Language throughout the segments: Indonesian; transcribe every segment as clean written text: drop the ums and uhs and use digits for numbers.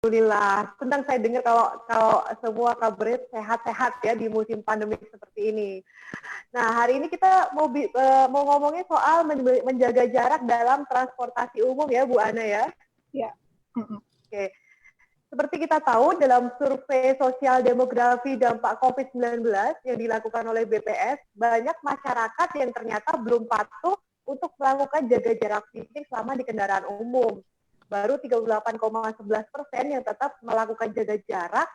Alhamdulillah. Senang saya dengar kalau semua kabarnya sehat-sehat ya di musim pandemi seperti ini. Nah, hari ini kita mau ngomongin soal menjaga jarak dalam transportasi umum ya, Bu Ana ya. Ya. Oke. Seperti kita tahu, dalam survei sosial demografi dampak COVID-19 yang dilakukan oleh BPS, banyak masyarakat yang ternyata belum patuh untuk melakukan jaga jarak fisik selama di kendaraan umum. Baru 38,11% yang tetap melakukan jaga jarak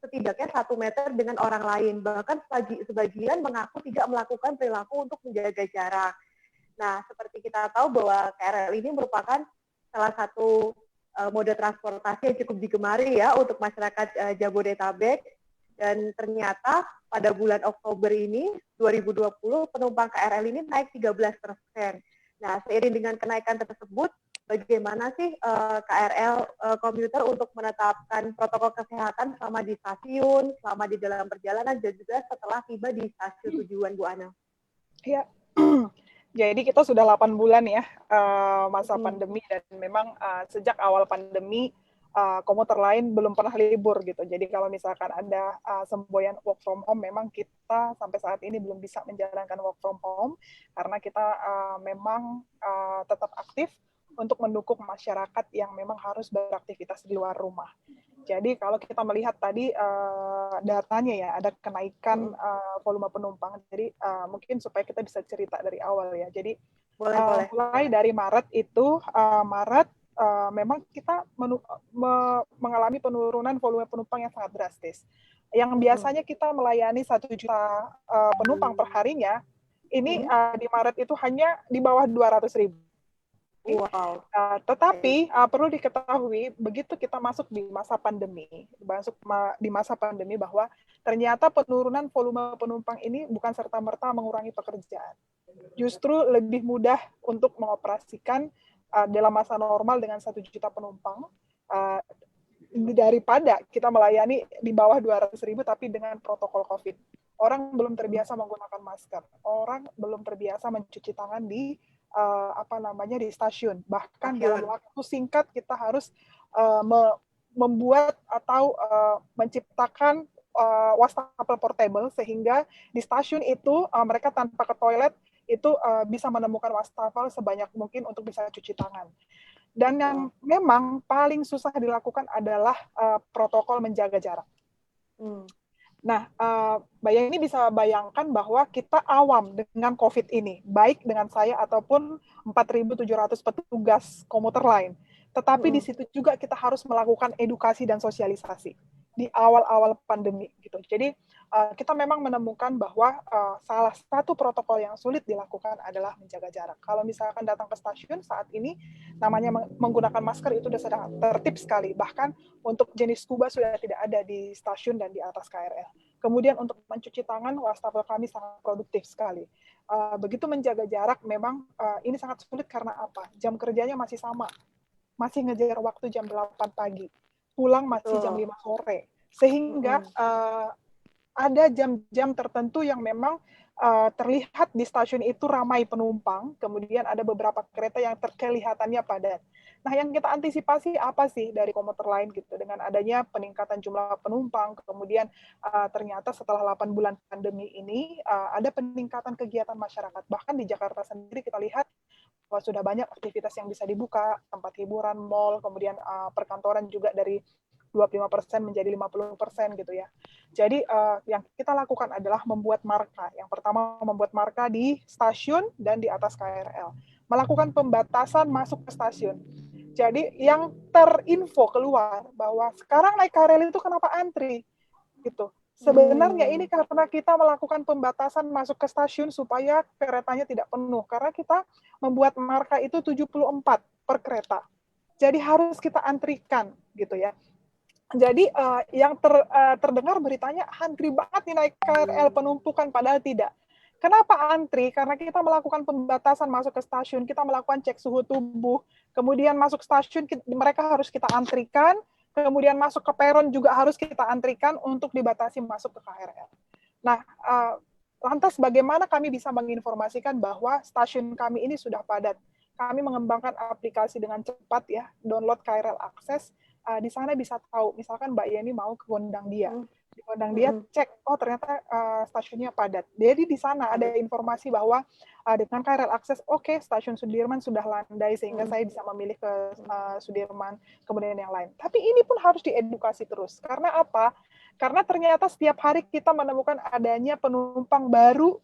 setidaknya 1 meter dengan orang lain. Bahkan sebagian mengaku tidak melakukan perilaku untuk menjaga jarak. Nah, seperti kita tahu bahwa KRL ini merupakan salah satu moda transportasi yang cukup digemari ya untuk masyarakat Jabodetabek. Dan ternyata pada bulan Oktober ini, 2020, penumpang KRL ini naik 13%. Nah, seiring dengan kenaikan tersebut, bagaimana sih KRL komuter untuk menetapkan protokol kesehatan selama di stasiun, selama di dalam perjalanan, dan juga setelah tiba di stasiun tujuan, Bu Ana? Ya. Jadi kita sudah 8 bulan ya masa pandemi, dan memang sejak awal pandemi komuter lain belum pernah libur gitu. Jadi kalau misalkan ada semboyan work from home, memang kita sampai saat ini belum bisa menjalankan work from home karena kita memang tetap aktif untuk mendukung masyarakat yang memang harus beraktivitas di luar rumah. Jadi kalau kita melihat tadi datanya ya, ada kenaikan volume penumpang. Jadi mungkin supaya kita bisa cerita dari awal ya. Jadi boleh. Mulai dari Maret itu, memang kita mengalami penurunan volume penumpang yang sangat drastis. Yang biasanya kita melayani 1 juta penumpang per harinya, ini di Maret itu hanya di bawah 200.000. Wow. Tetapi perlu diketahui, begitu kita masuk di masa pandemi, bahwa ternyata penurunan volume penumpang ini bukan serta-merta mengurangi pekerjaan. Justru lebih mudah untuk mengoperasikan dalam masa normal dengan 1 juta penumpang daripada kita melayani di bawah 200.000 tapi dengan protokol COVID. Orang belum terbiasa menggunakan masker, orang belum terbiasa mencuci tangan di di stasiun. Bahkan dalam waktu singkat kita harus membuat atau menciptakan wastafel portable sehingga di stasiun itu mereka tanpa ke toilet itu bisa menemukan wastafel sebanyak mungkin untuk bisa cuci tangan. Dan yang memang paling susah dilakukan adalah protokol menjaga jarak. Nah, ini bisa bayangkan bahwa kita awam dengan COVID ini, baik dengan saya ataupun 4.700 petugas komuter lain. Tetapi di situ juga kita harus melakukan edukasi dan sosialisasi di awal-awal pandemi gitu. Jadi kita memang menemukan bahwa salah satu protokol yang sulit dilakukan adalah menjaga jarak. Kalau misalkan datang ke stasiun saat ini, namanya menggunakan masker itu sudah sangat tertib sekali. Bahkan untuk jenis scuba sudah tidak ada di stasiun dan di atas KRL. Kemudian untuk mencuci tangan, wastafel kami sangat produktif sekali. Begitu menjaga jarak, memang ini sangat sulit karena apa? Jam kerjanya masih sama. Masih ngejar waktu jam 8 pagi. Pulang masih jam 5 sore. Sehingga ada jam-jam tertentu yang memang terlihat di stasiun itu ramai penumpang, kemudian ada beberapa kereta yang kelihatannya padat. Nah, yang kita antisipasi apa sih dari komuter lain gitu, dengan adanya peningkatan jumlah penumpang, kemudian ternyata setelah 8 bulan pandemi ini ada peningkatan kegiatan masyarakat. Bahkan di Jakarta sendiri kita lihat bahwa sudah banyak aktivitas yang bisa dibuka, tempat hiburan, mal, kemudian perkantoran juga dari 25% menjadi 50% gitu ya. Jadi yang kita lakukan adalah membuat marka. Yang pertama membuat marka di stasiun dan di atas KRL. Melakukan pembatasan masuk ke stasiun. Jadi yang terinfo keluar bahwa sekarang naik KRL itu kenapa antri? Gitu. Sebenarnya ini karena kita melakukan pembatasan masuk ke stasiun supaya keretanya tidak penuh. Karena kita membuat marka itu 74 per kereta. Jadi harus kita antrikan gitu ya. Jadi yang terdengar beritanya antri banget nih naik KRL, penumpukan, padahal tidak. Kenapa antri? Karena kita melakukan pembatasan masuk ke stasiun, kita melakukan cek suhu tubuh, kemudian masuk stasiun mereka harus kita antrikan, kemudian masuk ke peron juga harus kita antrikan untuk dibatasi masuk ke KRL. Nah, lantas bagaimana kami bisa menginformasikan bahwa stasiun kami ini sudah padat? Kami mengembangkan aplikasi dengan cepat ya, download KRL Access, di sana bisa tahu, misalkan Mbak Yeni mau ke Gondang Dia, di Gondang Dia Mm-mm. cek, oh ternyata stasiunnya padat. Jadi di sana ada informasi bahwa dengan KRL akses, oke, stasiun Sudirman sudah landai sehingga saya bisa memilih ke Sudirman, kemudian yang lain. Tapi ini pun harus diedukasi terus. Karena apa? Karena ternyata setiap hari kita menemukan adanya penumpang baru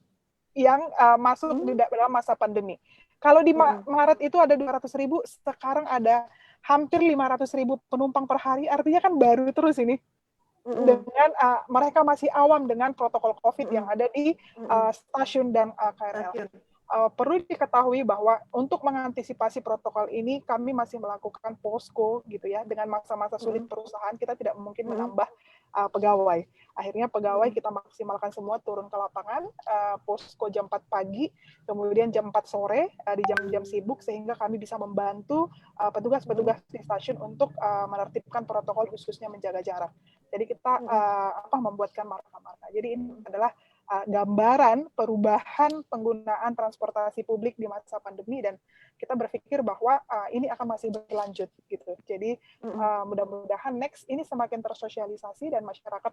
yang masuk di dalam masa pandemi. Kalau di Maret itu ada 200.000, sekarang ada hampir 500.000 penumpang per hari, artinya kan baru terus ini. Dengan mereka masih awam dengan protokol COVID yang ada di stasiun dan KRL. Perlu diketahui bahwa untuk mengantisipasi protokol ini, kami masih melakukan posko gitu ya. Dengan masa-masa sulit perusahaan, kita tidak mungkin menambah pegawai. Akhirnya pegawai kita maksimalkan semua turun ke lapangan, posko jam 4 pagi, kemudian jam 4 sore di jam-jam sibuk, sehingga kami bisa membantu petugas-petugas di stasiun untuk menertibkan protokol khususnya menjaga jarak. Jadi kita membuatkan marka-marka. Jadi ini adalah gambaran perubahan penggunaan transportasi publik di masa pandemi, dan kita berpikir bahwa ini akan masih berlanjut gitu. Jadi mudah-mudahan next ini semakin tersosialisasi dan masyarakat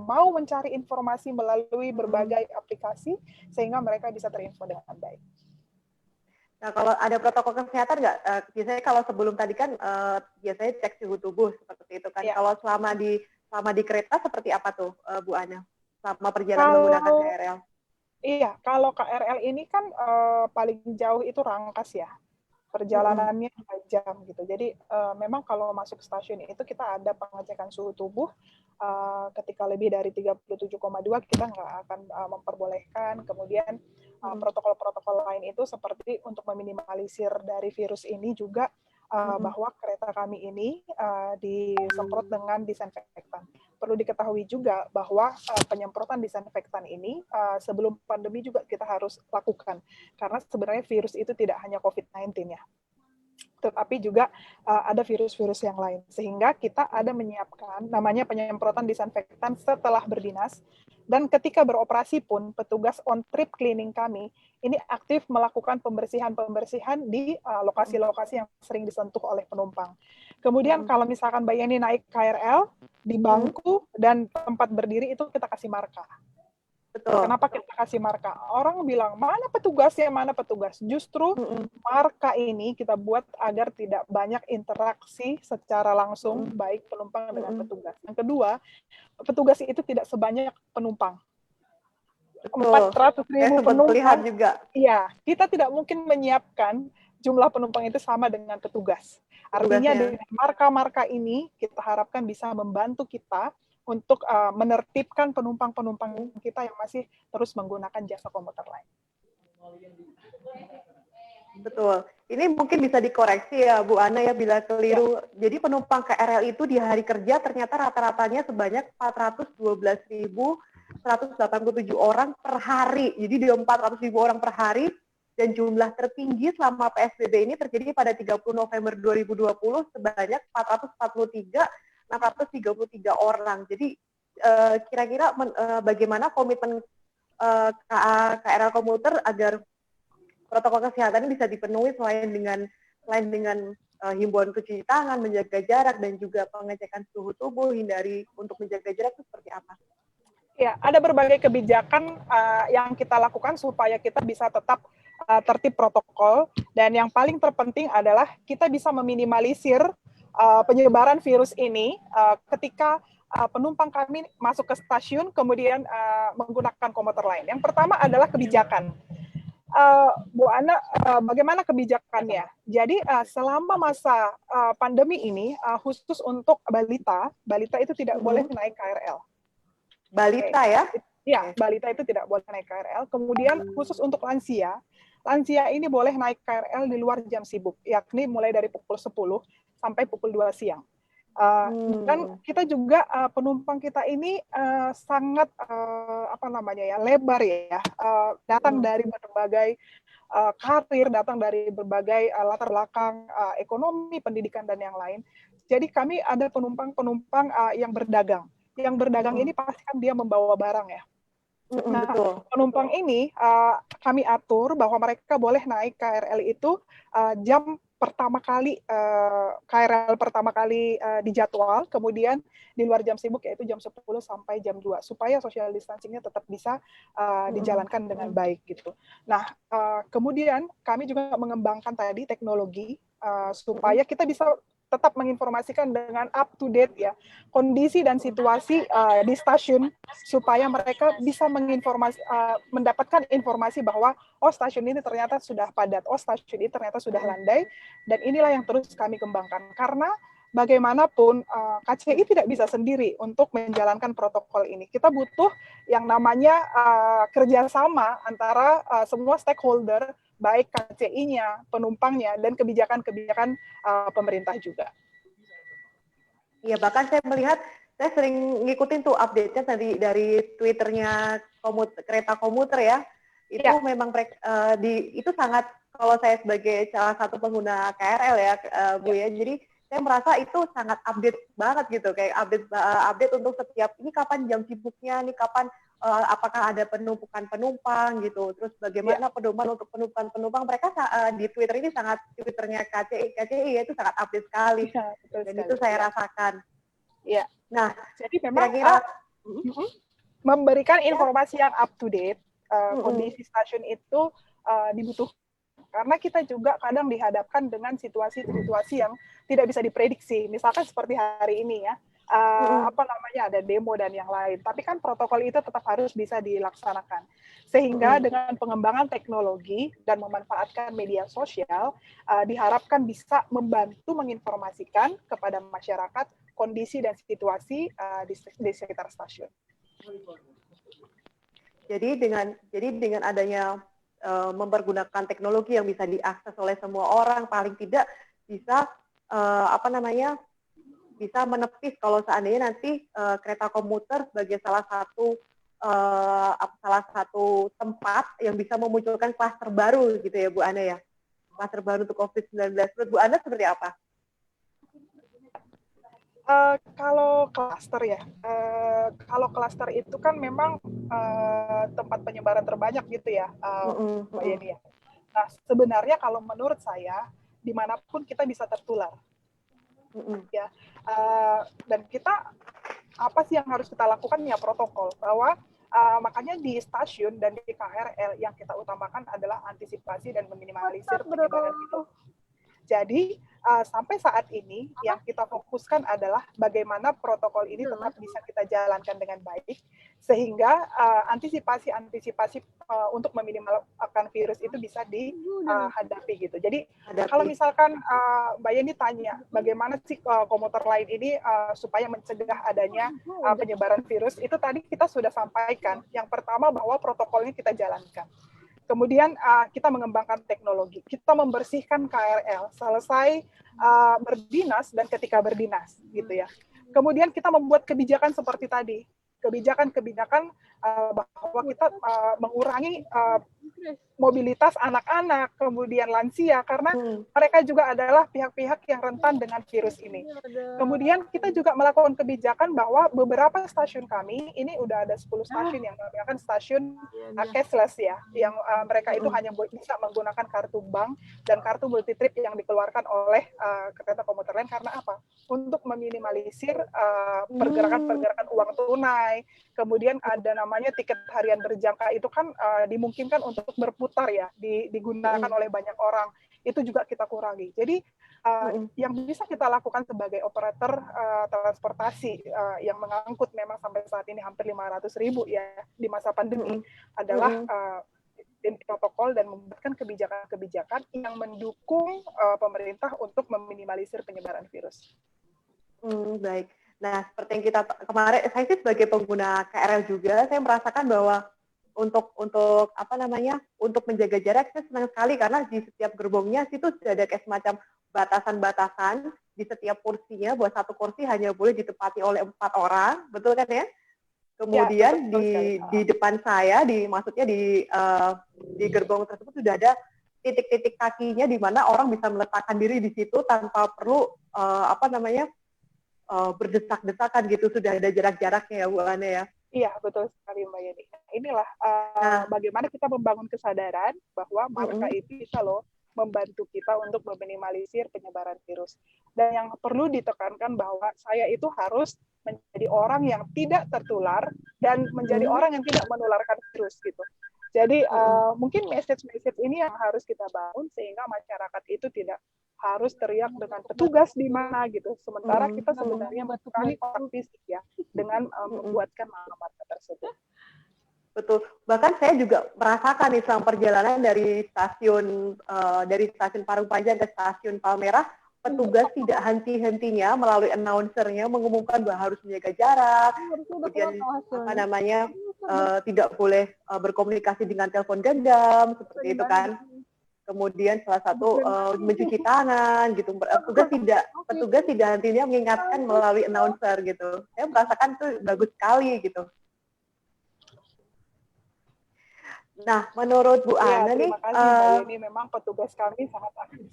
mau mencari informasi melalui berbagai aplikasi sehingga mereka bisa terinfo dengan baik. Nah, kalau ada protokol kesehatan nggak? Biasanya kalau sebelum tadi kan biasanya cek suhu tubuh seperti itu kan. Ya. Kalau selama di kereta seperti apa tuh, Bu Ana? Selama perjalanan menggunakan KRL? Iya, kalau KRL ini kan paling jauh itu Rangkas ya. Perjalanannya 2 jam gitu. Jadi memang kalau masuk stasiun itu kita ada pengecekan suhu tubuh. Ketika lebih dari 37,2 kita nggak akan memperbolehkan. Kemudian protokol-protokol lain itu seperti untuk meminimalisir dari virus ini juga bahwa kereta kami ini disemprot dengan disinfektan. Perlu diketahui juga bahwa penyemprotan disinfektan ini sebelum pandemi juga kita harus lakukan. Karena sebenarnya virus itu tidak hanya COVID-19 ya, tetapi juga ada virus-virus yang lain. Sehingga kita ada menyiapkan namanya penyemprotan disinfektan setelah berdinas, dan ketika beroperasi pun petugas on trip cleaning kami ini aktif melakukan pembersihan di lokasi-lokasi yang sering disentuh oleh penumpang. Kemudian kalau misalkan Mbak Yeni naik KRL, di bangku dan tempat berdiri itu kita kasih marka. Betul. Kenapa kita kasih marka? Orang bilang, mana petugasnya, mana petugas? Justru marka ini kita buat agar tidak banyak interaksi secara langsung, baik penumpang dengan petugas. Yang kedua, petugas itu tidak sebanyak penumpang. 400.000 penumpang juga. Iya, kita tidak mungkin menyiapkan jumlah penumpang itu sama dengan petugas. Artinya dengan marka-marka ini kita harapkan bisa membantu kita untuk menertibkan penumpang-penumpang kita yang masih terus menggunakan jasa komuter lain. Betul. Ini mungkin bisa dikoreksi ya Bu Ana ya bila keliru. Ya. Jadi penumpang KRL itu di hari kerja ternyata rata-ratanya sebanyak 412.187 orang per hari. Jadi di 400.000 orang per hari, dan jumlah tertinggi selama PSBB ini terjadi pada 30 November 2020 sebanyak 433 orang. Jadi kira-kira bagaimana komitmen KRL komuter agar protokol kesehatan ini bisa dipenuhi selain dengan himbauan cuci tangan, menjaga jarak, dan juga pengecekan suhu tubuh, hindari untuk menjaga jarak itu seperti apa? Ya, ada berbagai kebijakan yang kita lakukan supaya kita bisa tetap tertib protokol, dan yang paling terpenting adalah kita bisa meminimalisir penyebaran virus ini ketika penumpang kami masuk ke stasiun kemudian menggunakan komuter lain. Yang pertama adalah kebijakan. Bu Ana, bagaimana kebijakannya? Jadi selama masa pandemi ini, khusus untuk balita itu tidak boleh naik KRL. Balita ya? Ya, balita itu tidak boleh naik KRL. Kemudian khusus untuk lansia ini boleh naik KRL di luar jam sibuk, yakni mulai dari pukul 10 sampai pukul 2 siang. Dan kita juga penumpang kita ini sangat lebar ya, datang dari berbagai karir, datang dari berbagai latar belakang ekonomi, pendidikan, dan yang lain. Jadi kami ada penumpang-penumpang yang berdagang. Yang berdagang ini pasti kan dia membawa barang ya. Nah, penumpang ini kami atur bahwa mereka boleh naik KRL itu jam pertama kali KRL pertama kali dijadwal, kemudian di luar jam sibuk yaitu jam 10 sampai jam 2 supaya social distancing-nya tetap bisa dijalankan dengan baik gitu. Nah, kemudian kami juga mengembangkan tadi teknologi supaya kita bisa tetap menginformasikan dengan up to date ya kondisi dan situasi di stasiun supaya mereka bisa mendapatkan informasi bahwa oh stasiun ini ternyata sudah padat, oh stasiun ini ternyata sudah landai, dan inilah yang terus kami kembangkan karena bagaimanapun KCI tidak bisa sendiri untuk menjalankan protokol ini. Kita butuh yang namanya kerjasama antara semua stakeholder, baik KCI-nya, penumpangnya, dan kebijakan-kebijakan pemerintah juga. Iya, bahkan saya melihat, saya sering ngikutin tuh update-nya tadi dari Twitternya kereta komuter ya. Itu ya. memang itu sangat, kalau saya sebagai salah satu pengguna KRL ya, Bu ya, jadi saya merasa itu sangat update banget gitu, kayak update untuk setiap, ini kapan jam sibuknya, ini kapan apakah ada penumpukan penumpang gitu, terus bagaimana pedoman untuk penumpang, mereka di Twitter ini sangat, Twitternya KCI ya, itu sangat update sekali, dan itu saya rasakan. Iya. Nah, jadi memang kira-kira memberikan informasi yang up to date, kondisi stasiun itu dibutuhkan. Karena kita juga kadang dihadapkan dengan situasi-situasi yang tidak bisa diprediksi. Misalkan seperti hari ini ya, ada demo dan yang lain. Tapi kan protokol itu tetap harus bisa dilaksanakan. Sehingga dengan pengembangan teknologi dan memanfaatkan media sosial, diharapkan bisa membantu menginformasikan kepada masyarakat kondisi dan situasi di sekitar stasiun. Jadi dengan adanya mempergunakan teknologi yang bisa diakses oleh semua orang, paling tidak bisa bisa menepis kalau seandainya nanti kereta komuter sebagai salah satu tempat yang bisa memunculkan klaster baru gitu ya Bu Ana ya, klaster baru untuk COVID-19. Menurut Bu Ana seperti apa? Kalau klaster ya, kalau klaster itu kan memang tempat penyebaran terbanyak gitu ya, Mbak Yeni ya. Nah, sebenarnya kalau menurut saya, dimanapun kita bisa tertular. Ya, dan kita apa sih yang harus kita lakukan ya protokol, bahwa makanya di stasiun dan di KRL yang kita utamakan adalah antisipasi dan meminimalisir penyebaran itu. Jadi sampai saat ini yang kita fokuskan adalah bagaimana protokol ini tetap bisa kita jalankan dengan baik, sehingga antisipasi untuk meminimalkan virus itu bisa dihadapi gitu. Jadi kalau misalkan Mbak Yeni tanya bagaimana sih komuter lain ini supaya mencegah adanya penyebaran virus, itu tadi kita sudah sampaikan. Yang pertama bahwa protokolnya kita jalankan. Kemudian kita mengembangkan teknologi, kita membersihkan KRL selesai berdinas dan ketika berdinas, gitu ya. Kemudian kita membuat kebijakan seperti tadi, kebijakan bahwa kita mengurangi mobilitas anak-anak, kemudian lansia, karena mereka juga adalah pihak-pihak yang rentan dengan virus ini. Kemudian kita juga melakukan kebijakan bahwa beberapa stasiun kami, ini udah ada 10 stasiun yang menggunakan stasiun cashless ya, yang mereka itu hanya bisa menggunakan kartu bank dan kartu multitrip yang dikeluarkan oleh kereta komuter lain. Karena apa? Untuk meminimalisir pergerakan uang tunai. Kemudian ada namanya tiket harian berjangka, itu kan dimungkinkan untuk berputar ya, digunakan oleh banyak orang. Itu juga kita kurangi. Jadi yang bisa kita lakukan sebagai operator transportasi yang mengangkut memang sampai saat ini hampir 500.000 ya di masa pandemi adalah protokol dan membuatkan kebijakan-kebijakan yang mendukung pemerintah untuk meminimalisir penyebaran virus. Baik. Nah, seperti yang kita kemarin, saya sih sebagai pengguna KRL juga, saya merasakan bahwa untuk menjaga jarak, saya senang sekali karena di setiap gerbongnya situ sudah ada kayak semacam batasan-batasan di setiap kursinya, bahwa satu kursi hanya boleh ditempati oleh 4 orang, betul kan ya? Kemudian ya, di depan saya, maksudnya di gerbong tersebut sudah ada titik-titik kakinya di mana orang bisa meletakkan diri di situ tanpa perlu berdesak-desakan gitu, sudah ada jarak-jaraknya ya Bu Ana ya. Iya, betul sekali Mbak Yeni. Inilah bagaimana kita membangun kesadaran bahwa marka itu bisa loh membantu kita untuk meminimalisir penyebaran virus. Dan yang perlu ditekankan bahwa saya itu harus menjadi orang yang tidak tertular dan menjadi orang yang tidak menularkan virus gitu. Jadi mungkin message-message ini yang harus kita bangun sehingga masyarakat itu tidak harus teriak dengan petugas di mana gitu. Sementara kita sebenarnya membekali kontak fisik ya dengan membuatkan alamat tersebut. Betul. Bahkan saya juga merasakan nih selama perjalanan dari stasiun Parung Panjang ke stasiun Palmerah, petugas tidak henti-hentinya melalui announcernya mengumumkan bahwa harus menjaga jarak, kemudian tidak boleh berkomunikasi dengan telepon genggam seperti itu kan. Kemudian salah satu mencuci tangan gitu. Petugas tidak hentinya mengingatkan melalui announcer gitu. Saya merasakan itu bagus sekali gitu. Nah, menurut Bu Ana nih, terima kasih Mbak Yeni, memang petugas kami sangat aktif.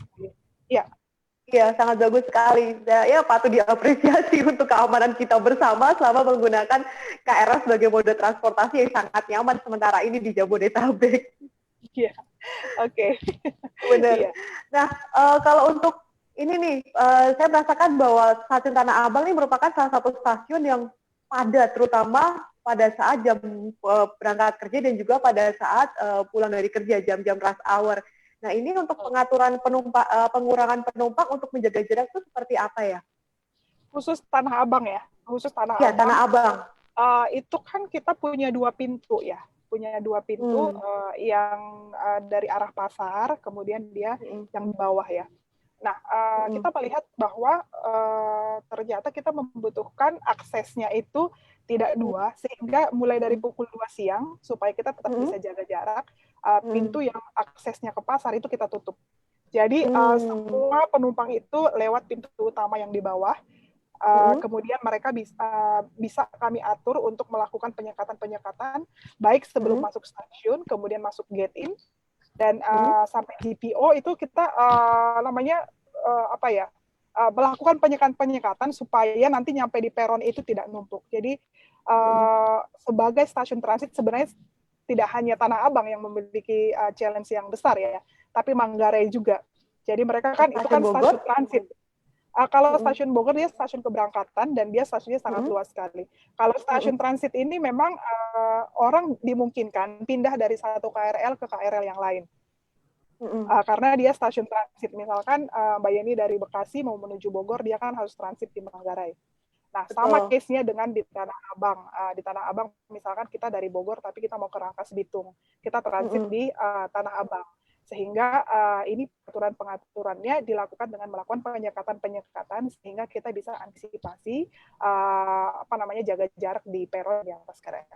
Iya, sangat bagus sekali. Ya, patut diapresiasi untuk keamanan kita bersama selama menggunakan KRL sebagai mode transportasi yang sangat nyaman sementara ini di Jabodetabek. Iya, oke. Benar. Iya. Nah, kalau untuk ini nih, saya merasakan bahwa stasiun Tanah Abang ini merupakan salah satu stasiun yang padat, terutama pada saat jam berangkat kerja dan juga pada saat pulang dari kerja, jam-jam rush hour. Nah, ini untuk pengaturan pengurangan penumpang untuk menjaga jarak itu seperti apa ya? Khusus Tanah Abang ya? Khusus Tanah ya, Abang. Tanah Abang. Itu kan kita punya 2 pintu ya. Punya 2 pintu yang dari arah pasar, kemudian dia yang di bawah ya. Nah, kita melihat bahwa ternyata kita membutuhkan aksesnya itu tidak 2, sehingga mulai dari pukul 2 siang, supaya kita tetap bisa jaga jarak, pintu yang aksesnya ke pasar itu kita tutup. Jadi, semua penumpang itu lewat pintu utama yang di bawah, kemudian mereka bisa kami atur untuk melakukan penyekatan-penyekatan, baik sebelum masuk stasiun, kemudian masuk gate in, dan sampai GPO itu kita melakukan penyekatan supaya nanti nyampe di peron itu tidak numpuk. Jadi sebagai stasiun transit sebenarnya tidak hanya Tanah Abang yang memiliki challenge yang besar ya, tapi Manggarai juga. Jadi mereka kan itu kan stasiun transit. Kalau stasiun Bogor dia stasiun keberangkatan dan dia stasiunnya sangat luas sekali. Kalau stasiun transit ini memang orang dimungkinkan pindah dari satu KRL ke KRL yang lain. Karena dia stasiun transit. Misalkan Mbak Yeni dari Bekasi mau menuju Bogor, dia kan harus transit di Manggarai. Nah, sama case-nya dengan di Tanah Abang. Di Tanah Abang, misalkan kita dari Bogor, tapi kita mau ke Rangkas Bitung. Kita transit di Tanah Abang. Sehingga ini pengaturannya dilakukan dengan melakukan penyekatan sehingga kita bisa antisipasi jaga jarak di peron yang pas KRL.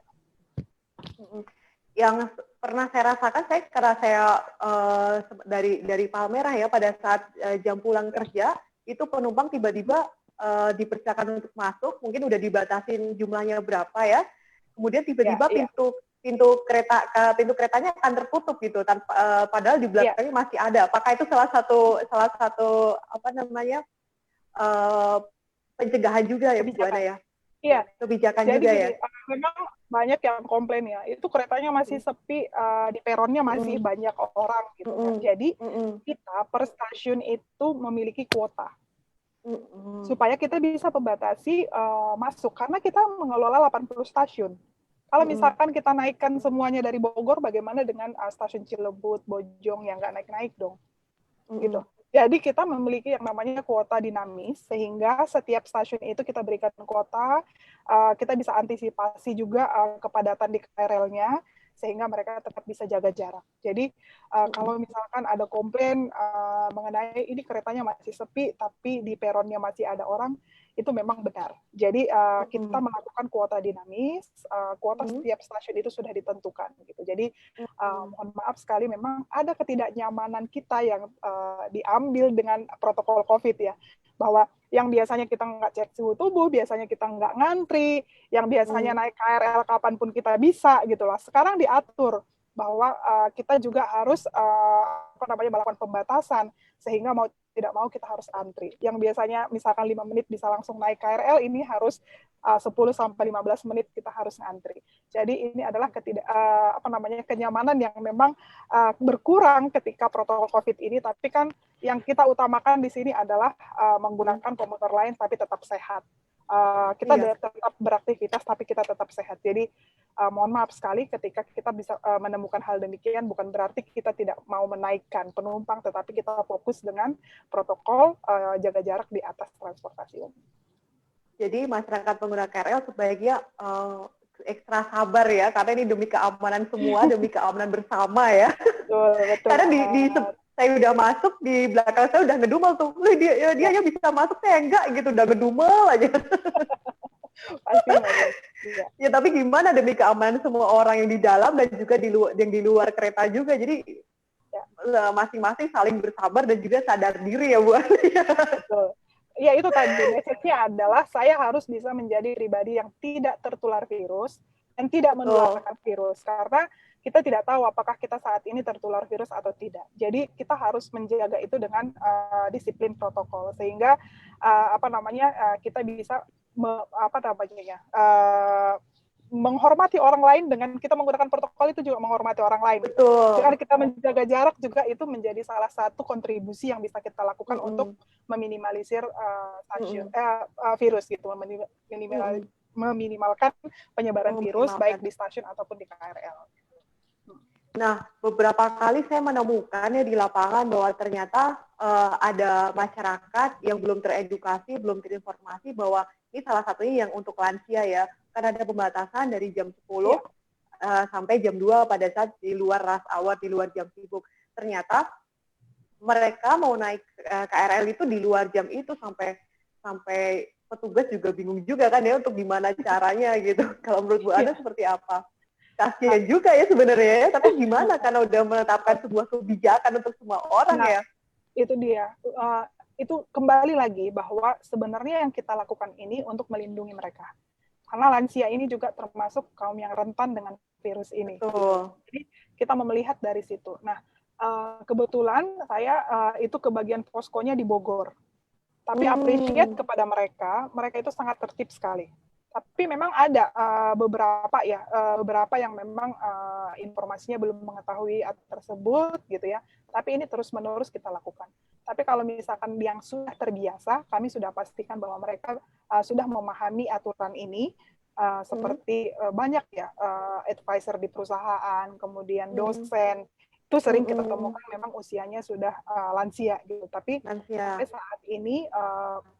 Yang pernah saya rasakan, karena saya dari Palmerah ya, pada saat jam pulang kerja itu penumpang tiba-tiba dipersilakan untuk masuk, mungkin udah dibatasin jumlahnya berapa ya, kemudian tiba-tiba pintu keretanya akan tertutup gitu, padahal di belakangnya masih ada. Apakah itu salah satu pencegahan juga ya, Bu Ana ya? Iya, kebijakan jadi juga ya. Memang banyak yang komplain ya, itu keretanya masih sepi, di peronnya masih banyak orang gitu kan. Jadi kita per stasiun itu memiliki kuota supaya kita bisa membatasi masuk, karena kita mengelola 80 stasiun. Kalau misalkan kita naikkan semuanya dari Bogor, bagaimana dengan stasiun Cilebut, Bojong yang nggak naik-naik dong, gitu. Jadi kita memiliki yang namanya kuota dinamis, sehingga setiap stasiun itu kita berikan kuota, kita bisa antisipasi juga kepadatan di KRL-nya, sehingga mereka tetap bisa jaga jarak. Jadi kalau misalkan ada komplain mengenai ini keretanya masih sepi, tapi di peronnya masih ada orang, itu memang benar. Jadi kita melakukan kuota dinamis, kuota setiap stasiun itu sudah ditentukan gitu. Jadi mohon maaf sekali memang ada ketidaknyamanan kita yang diambil dengan protokol COVID ya, bahwa yang biasanya kita nggak cek suhu tubuh, biasanya kita nggak ngantri, yang biasanya naik KRL kapanpun kita bisa gitu lah. Sekarang diatur bahwa kita juga harus melakukan pembatasan, sehingga mau tidak mau kita harus antri. Yang biasanya misalkan 5 menit bisa langsung naik KRL, ini harus 10-15 menit kita harus ngantri. Jadi ini adalah kenyamanan yang memang berkurang ketika protokol COVID ini, tapi kan yang kita utamakan di sini adalah menggunakan komuter lain tapi tetap sehat. Kita tetap beraktivitas tapi kita tetap sehat. Jadi mohon maaf sekali ketika kita bisa menemukan hal demikian, bukan berarti kita tidak mau menaikkan penumpang, tetapi kita fokus dengan protokol jaga jarak di atas transportasi umum. Jadi masyarakat pengguna KRL sebaiknya ekstra sabar ya, karena ini demi keamanan semua, demi keamanan bersama ya. Betul. Karena saya udah masuk, di belakang saya udah ngedumel tuh, dia bisa masuk, saya enggak gitu, udah ngedumel aja. Pasti ya, tapi gimana demi keamanan semua orang yang di dalam dan juga yang di luar kereta juga, jadi masing-masing saling bersabar dan juga sadar diri ya Bu. Betul. Ya itu tadi, message-nya adalah saya harus bisa menjadi pribadi yang tidak tertular virus dan tidak menularkan virus, karena kita tidak tahu apakah kita saat ini tertular virus atau tidak. Jadi kita harus menjaga itu dengan disiplin protokol, sehingga kita bisa menghormati orang lain. Dengan kita menggunakan protokol itu juga menghormati orang lain. Betul. Dengan kita menjaga jarak juga itu menjadi salah satu kontribusi yang bisa kita lakukan untuk meminimalisir virus gitu, meminimalkan penyebaran virus baik di stasiun ataupun di KRL. Nah, beberapa kali saya menemukan ya di lapangan bahwa ternyata ada masyarakat yang belum teredukasi, belum terinformasi bahwa ini salah satunya yang untuk lansia ya, karena ada pembatasan dari jam 10 sampai jam 2 pada saat di luar rush hour, di luar jam sibuk. Ternyata mereka mau naik KRL itu di luar jam itu, sampai petugas juga bingung juga kan ya untuk gimana caranya gitu. Kalau menurut Bu Ana seperti apa? Kasian juga ya sebenarnya ya, tapi gimana karena udah menetapkan sebuah kebijakan untuk semua orang ya. Itu dia. Itu kembali lagi bahwa sebenarnya yang kita lakukan ini untuk melindungi mereka. Karena lansia ini juga termasuk kaum yang rentan dengan virus ini. Betul. Jadi kita melihat dari situ. Nah, kebetulan saya itu ke bagian poskonya di Bogor. Tapi appreciate kepada mereka itu sangat tertib sekali. Tapi memang ada beberapa yang memang informasinya belum mengetahui tersebut gitu ya. Tapi ini terus-menerus kita lakukan. Tapi kalau misalkan yang sudah terbiasa, kami sudah pastikan bahwa mereka sudah memahami aturan ini, seperti banyak ya advisor di perusahaan, kemudian dosen, itu sering kita temukan memang usianya sudah lansia gitu. Tapi sampai saat ini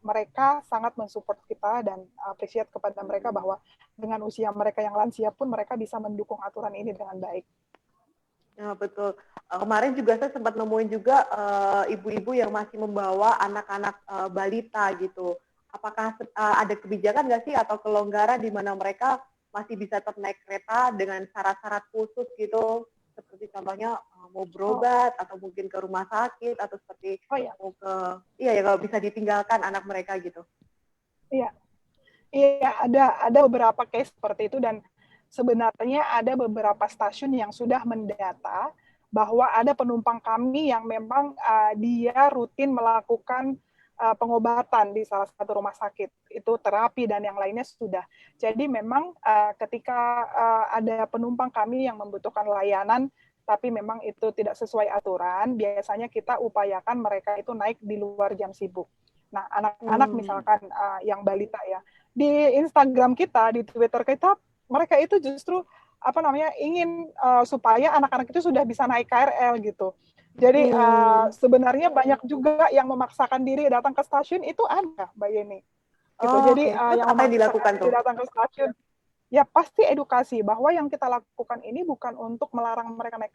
mereka sangat mensupport kita dan appreciate kepada mereka bahwa dengan usia mereka yang lansia pun mereka bisa mendukung aturan ini dengan baik. Ya, betul. Kemarin juga saya sempat nemuin juga ibu-ibu yang masih membawa anak-anak balita gitu. Apakah ada kebijakan nggak sih atau kelonggaran di mana mereka masih bisa tetap naik kereta dengan syarat-syarat khusus gitu? Seperti contohnya mau berobat atau mungkin ke rumah sakit atau seperti mau ke kalau bisa ditinggalkan anak mereka gitu. Iya ada beberapa case seperti itu, dan sebenarnya ada beberapa stasiun yang sudah mendata bahwa ada penumpang kami yang memang dia rutin melakukan pengobatan di salah satu rumah sakit, itu terapi dan yang lainnya sudah. Jadi memang ketika ada penumpang kami yang membutuhkan layanan, tapi memang itu tidak sesuai aturan, biasanya kita upayakan mereka itu naik di luar jam sibuk. Nah, anak-anak misalkan yang balita ya, di Instagram kita, di Twitter kita, mereka itu justru ingin supaya anak-anak itu sudah bisa naik KRL gitu. Jadi sebenarnya banyak juga yang memaksakan diri datang ke stasiun, itu ada, Mbak Yeni. Gitu. Jadi yang apa yang dilakukan tuh? Datang ke stasiun, ya pasti edukasi bahwa yang kita lakukan ini bukan untuk melarang mereka naik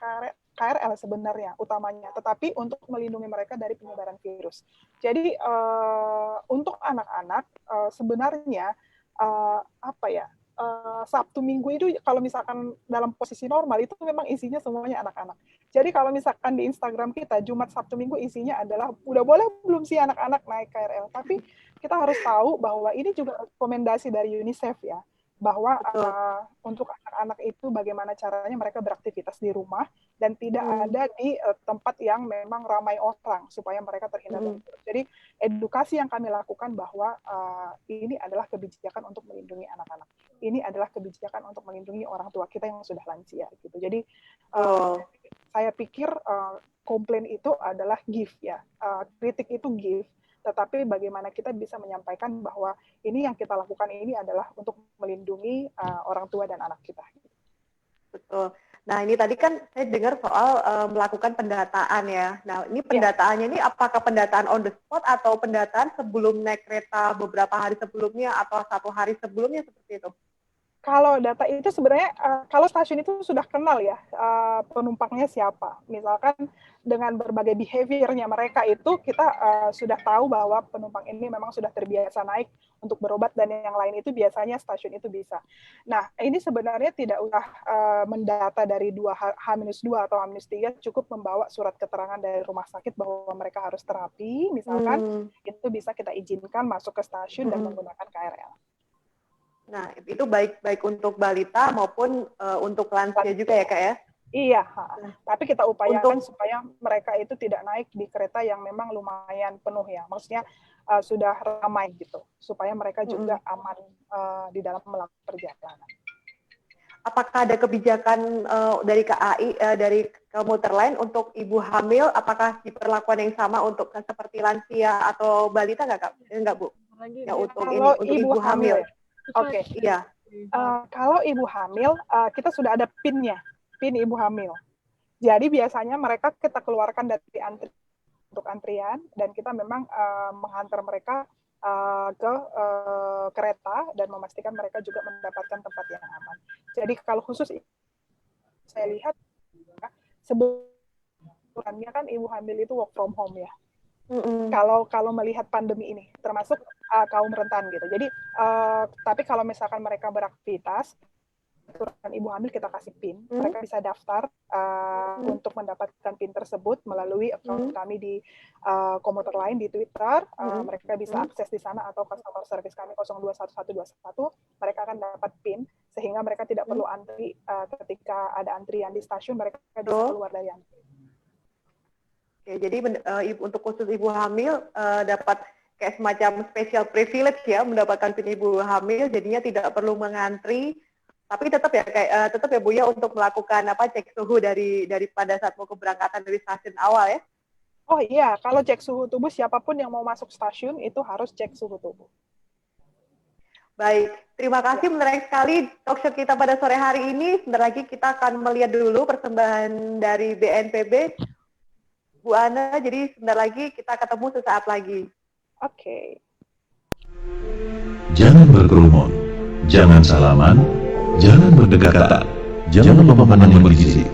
KRL sebenarnya utamanya, tetapi untuk melindungi mereka dari penyebaran virus. Jadi untuk anak-anak sebenarnya Sabtu Minggu itu kalau misalkan dalam posisi normal itu memang isinya semuanya anak-anak. Jadi kalau misalkan di Instagram kita Jumat Sabtu Minggu isinya adalah udah boleh belum sih anak-anak naik KRL. Tapi kita harus tahu bahwa ini juga rekomendasi dari UNICEF ya. bahwa Betul. untuk anak-anak itu bagaimana caranya mereka beraktivitas di rumah dan tidak ada di tempat yang memang ramai orang supaya mereka terhindar dari virus. Jadi edukasi yang kami lakukan bahwa ini adalah kebijakan untuk melindungi anak-anak. Ini adalah kebijakan untuk melindungi orang tua kita yang sudah lansia gitu. Jadi saya pikir komplain itu adalah gift ya. Kritik itu gift. Tetapi bagaimana kita bisa menyampaikan bahwa ini yang kita lakukan ini adalah untuk melindungi orang tua dan anak kita. Betul. Nah, ini tadi kan saya dengar soal melakukan pendataan ya. Nah, ini pendataannya ini apakah pendataan on the spot atau pendataan sebelum naik kereta beberapa hari sebelumnya atau 1 hari sebelumnya seperti itu? Kalau data itu sebenarnya, kalau stasiun itu sudah kenal ya penumpangnya siapa. Misalkan dengan berbagai behavior-nya mereka itu kita sudah tahu bahwa penumpang ini memang sudah terbiasa naik untuk berobat dan yang lain itu biasanya stasiun itu bisa. Nah, ini sebenarnya tidak usah mendata dari H-2 atau H-3, cukup membawa surat keterangan dari rumah sakit bahwa mereka harus terapi, misalkan itu bisa kita izinkan masuk ke stasiun dan menggunakan KRL. Nah, itu baik untuk balita maupun untuk lansia juga ya, Kak ya? Iya, tapi kita upayakan supaya mereka itu tidak naik di kereta yang memang lumayan penuh ya. Maksudnya sudah ramai gitu, supaya mereka juga aman di dalam melakukan perjalanan. Apakah ada kebijakan dari KAI, dari komuter lain untuk ibu hamil? Apakah diperlakukan yang sama untuk seperti lansia atau balita nggak, Kak? Enggak, Bu? Ya, untuk ibu hamil. Oke, iya. Kalau ibu hamil, kita sudah ada PIN-nya, PIN ibu hamil. Jadi biasanya mereka kita keluarkan dari untuk antrian dan kita memang menghantar mereka ke kereta dan memastikan mereka juga mendapatkan tempat yang aman. Jadi kalau khusus saya lihat sebelumnya kan ibu hamil itu work from home ya. Kalau melihat pandemi ini, termasuk kaum rentan gitu. Jadi, tapi kalau misalkan mereka beraktivitas, aturan ibu hamil kita kasih PIN, mereka bisa daftar untuk mendapatkan PIN tersebut melalui akun kami di komuter lain di Twitter. Mereka bisa akses di sana atau customer service kami 021121. Mereka akan dapat PIN sehingga mereka tidak perlu antri ketika ada antrian di stasiun, mereka bisa keluar dari antri. Oke, jadi untuk khusus ibu hamil dapat kayak semacam special privilege ya mendapatkan PIN ibu hamil, jadinya tidak perlu mengantri, tapi tetap ya Bu ya untuk melakukan cek suhu dari pada saat mau keberangkatan dari stasiun awal ya. Oh iya, kalau cek suhu tubuh siapapun yang mau masuk stasiun itu harus cek suhu tubuh. Baik, terima kasih menarik sekali talkshow kita pada sore hari ini. Sebentar lagi kita akan melihat dulu persembahan dari BNPB. Bu Ana, jadi sebentar lagi kita ketemu sesaat lagi. Oke. Jangan berkerumun, jangan salaman, jangan berdekatan, jangan lupa memandang yang bergizi,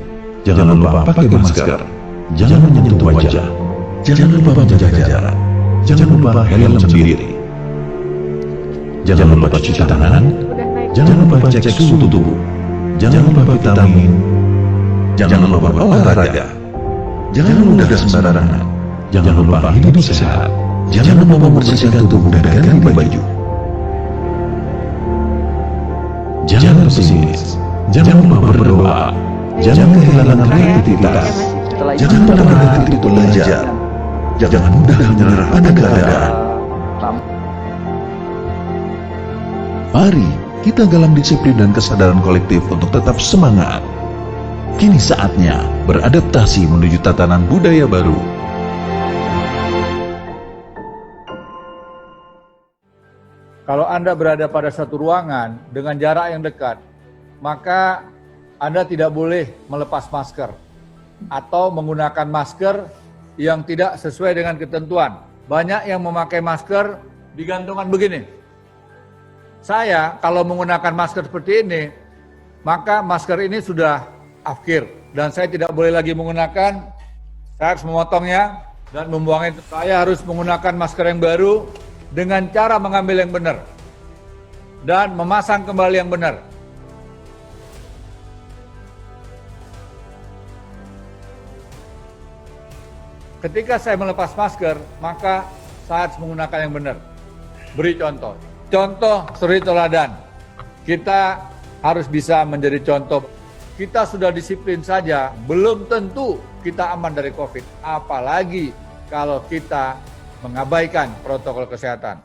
jangan lupa pakai masker, jangan menyentuh wajah, jangan lupa menjaga jarak, jangan lupa helm sendiri, jangan lupa cuci tangan, jangan lupa cek suhu tubuh, jangan lupa vitamin, jangan lupa olahraga. Jangan mudah sembarangan. Jangan lupa hidup sehat. Jangan lupa membersihkan tubuh dan ganti baju. Jangan pesimis. Jangan lupa berdoa. Jangan kehilangan kreativitas. Jangan pernah berhenti untuk belajar. Jangan mudah menyerah pada keadaan. Mari kita galang disiplin dan kesadaran kolektif untuk tetap semangat. Kini saatnya beradaptasi menuju tatanan budaya baru. Kalau Anda berada pada satu ruangan dengan jarak yang dekat, maka Anda tidak boleh melepas masker atau menggunakan masker yang tidak sesuai dengan ketentuan. Banyak yang memakai masker digantungan begini. Saya kalau menggunakan masker seperti ini, maka masker ini sudah akhir dan saya tidak boleh lagi menggunakan. Saya harus memotongnya dan membuangnya. Saya harus menggunakan masker yang baru dengan cara mengambil yang benar dan memasang kembali yang benar. Ketika saya melepas masker, maka saya harus menggunakan yang benar. Beri contoh. Contoh suri teladan. Kita harus bisa menjadi contoh. Kita sudah disiplin saja, belum tentu kita aman dari COVID. Apalagi kalau kita mengabaikan protokol kesehatan.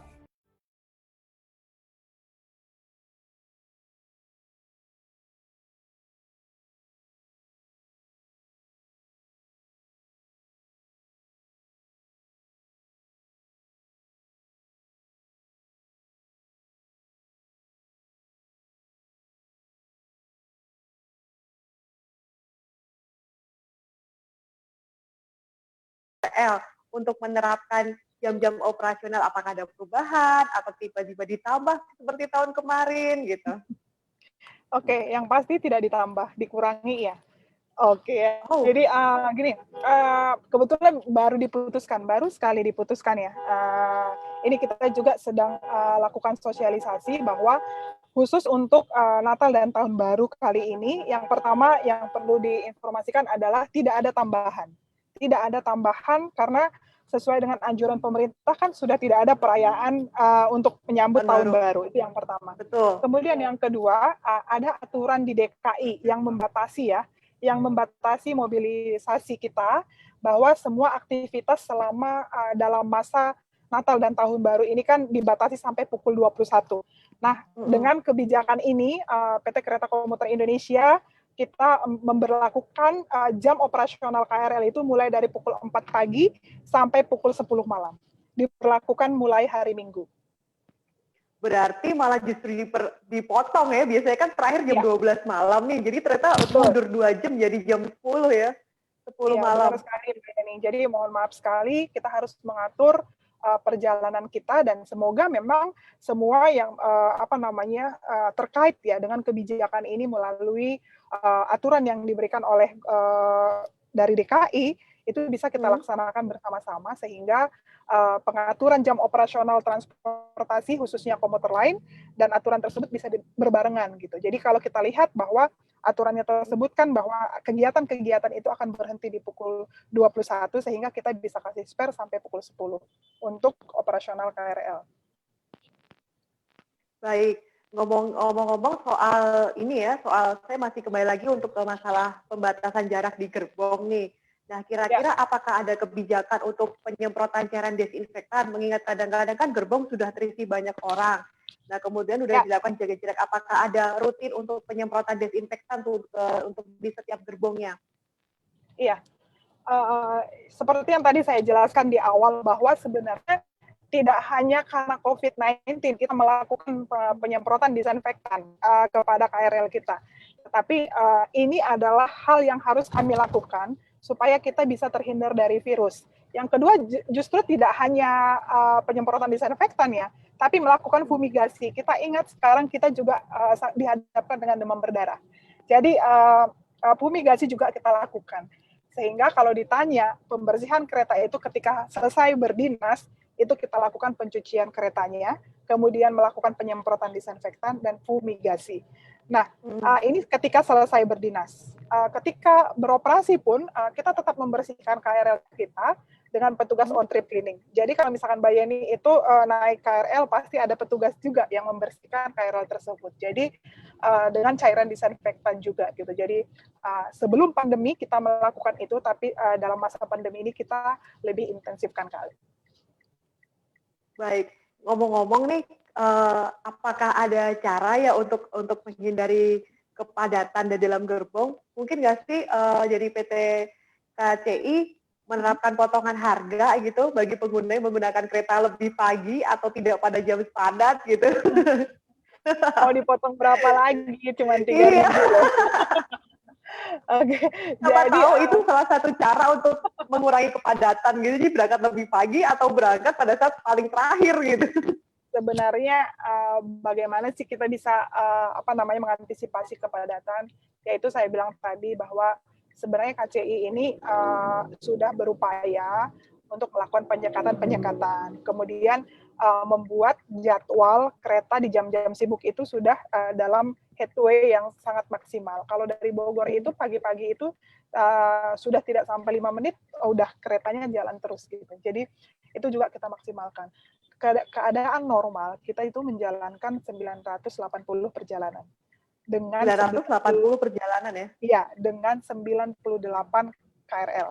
Untuk menerapkan jam-jam operasional, apakah ada perubahan atau tiba-tiba ditambah seperti tahun kemarin gitu? Oke, yang pasti tidak ditambah, dikurangi ya. Oke, Oh, jadi gini, kebetulan baru sekali diputuskan ya. Ini kita juga sedang lakukan sosialisasi bahwa khusus untuk Natal dan Tahun Baru kali ini, yang pertama yang perlu diinformasikan adalah tidak ada tambahan. Tidak ada tambahan karena sesuai dengan anjuran pemerintah kan sudah tidak ada perayaan untuk menyambut Tahun Baru. Itu yang pertama. betul. Kemudian yang kedua, ada aturan di DKI yang membatasi mobilisasi kita bahwa semua aktivitas selama dalam masa Natal dan Tahun Baru ini kan dibatasi sampai pukul 21. Nah, dengan kebijakan ini PT Kereta Komuter Indonesia kita memberlakukan jam operasional KRL itu mulai dari pukul 4 pagi sampai pukul 10 malam. Diberlakukan mulai hari Minggu. Berarti malah justru dipotong ya. Biasanya kan terakhir jam 12 malam nih. Jadi ternyata mundur 2 jam jadi jam 10 ya. 10 malam. Benar sekali, Mbak. Jadi mohon maaf sekali, kita harus mengatur perjalanan kita dan semoga memang semua yang terkait ya dengan kebijakan ini melalui aturan yang diberikan oleh dari DKI itu bisa kita laksanakan bersama-sama sehingga pengaturan jam operasional transportasi khususnya komuter lain dan aturan tersebut bisa berbarengan gitu. Jadi kalau kita lihat bahwa aturannya tersebutkan bahwa kegiatan-kegiatan itu akan berhenti di pukul 21 sehingga kita bisa kasih spare sampai pukul 10 untuk operasional KRL. Baik, ngomong-ngomong soal ini ya, soal saya masih kembali lagi untuk ke masalah pembatasan jarak di gerbong nih. Nah, kira-kira apakah ada kebijakan untuk penyemprotan cairan desinfektan, mengingat kadang-kadang kan gerbong sudah terisi banyak orang. Nah, kemudian sudah dilakukan jaga-jarak, apakah ada rutin untuk penyemprotan desinfektan untuk di setiap gerbongnya? Iya, seperti yang tadi saya jelaskan di awal bahwa sebenarnya tidak hanya karena COVID-19 kita melakukan penyemprotan disinfektan kepada KRL kita. Tetapi ini adalah hal yang harus kami lakukan supaya kita bisa terhindar dari virus. Yang kedua justru tidak hanya penyemprotan disinfektan ya, tapi melakukan fumigasi. Kita ingat sekarang kita juga dihadapkan dengan demam berdarah. Jadi fumigasi juga kita lakukan. Sehingga kalau ditanya pembersihan kereta itu ketika selesai berdinas, itu kita lakukan pencucian keretanya, kemudian melakukan penyemprotan disinfektan dan fumigasi. Nah, ini ketika selesai berdinas. Ketika beroperasi pun, kita tetap membersihkan KRL kita dengan petugas on-trip cleaning. Jadi kalau misalkan Mbak Yeni itu naik KRL, pasti ada petugas juga yang membersihkan KRL tersebut. Jadi dengan cairan disinfektan juga gitu. Jadi sebelum pandemi kita melakukan itu, tapi dalam masa pandemi ini kita lebih intensifkan kali. Baik, ngomong-ngomong nih, apakah ada cara ya untuk menghindari kepadatan di dalam gerbong? Mungkin nggak sih jadi PT KCI menerapkan potongan harga gitu bagi pengguna yang menggunakan kereta lebih pagi atau tidak pada jam padat gitu? Mau dipotong berapa lagi? Cuma 3.000. Oke, Siapa tahu itu salah satu cara untuk mengurangi kepadatan gitu, jadi berangkat lebih pagi atau berangkat pada saat paling terakhir gitu. Sebenarnya bagaimana sih kita bisa mengantisipasi kepadatan? Yaitu saya bilang tadi bahwa sebenarnya KCI ini sudah berupaya untuk melakukan penyekatan. Kemudian membuat jadwal kereta di jam-jam sibuk itu sudah dalam headway yang sangat maksimal. Kalau dari Bogor itu pagi-pagi itu sudah tidak sampai 5 menit, udah keretanya jalan terus gitu. Jadi itu juga kita maksimalkan. keadaan normal kita itu menjalankan 980 perjalanan dengan 980 perjalanan ya? Iya, dengan 98 KRL.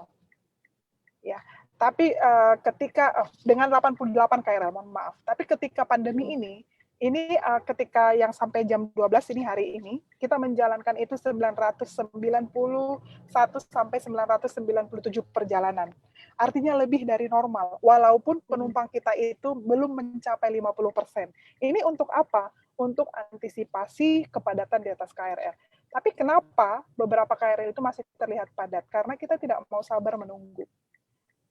Ya, tapi ketika dengan 88 KRL, mohon maaf. Tapi ketika pandemi ini ketika yang sampai jam 12 ini hari ini, kita menjalankan itu 991 sampai 997 perjalanan. Artinya lebih dari normal, walaupun penumpang kita itu belum mencapai 50%. Ini untuk apa? Untuk antisipasi kepadatan di atas KRL. Tapi kenapa beberapa KRL itu masih terlihat padat? Karena kita tidak mau sabar menunggu.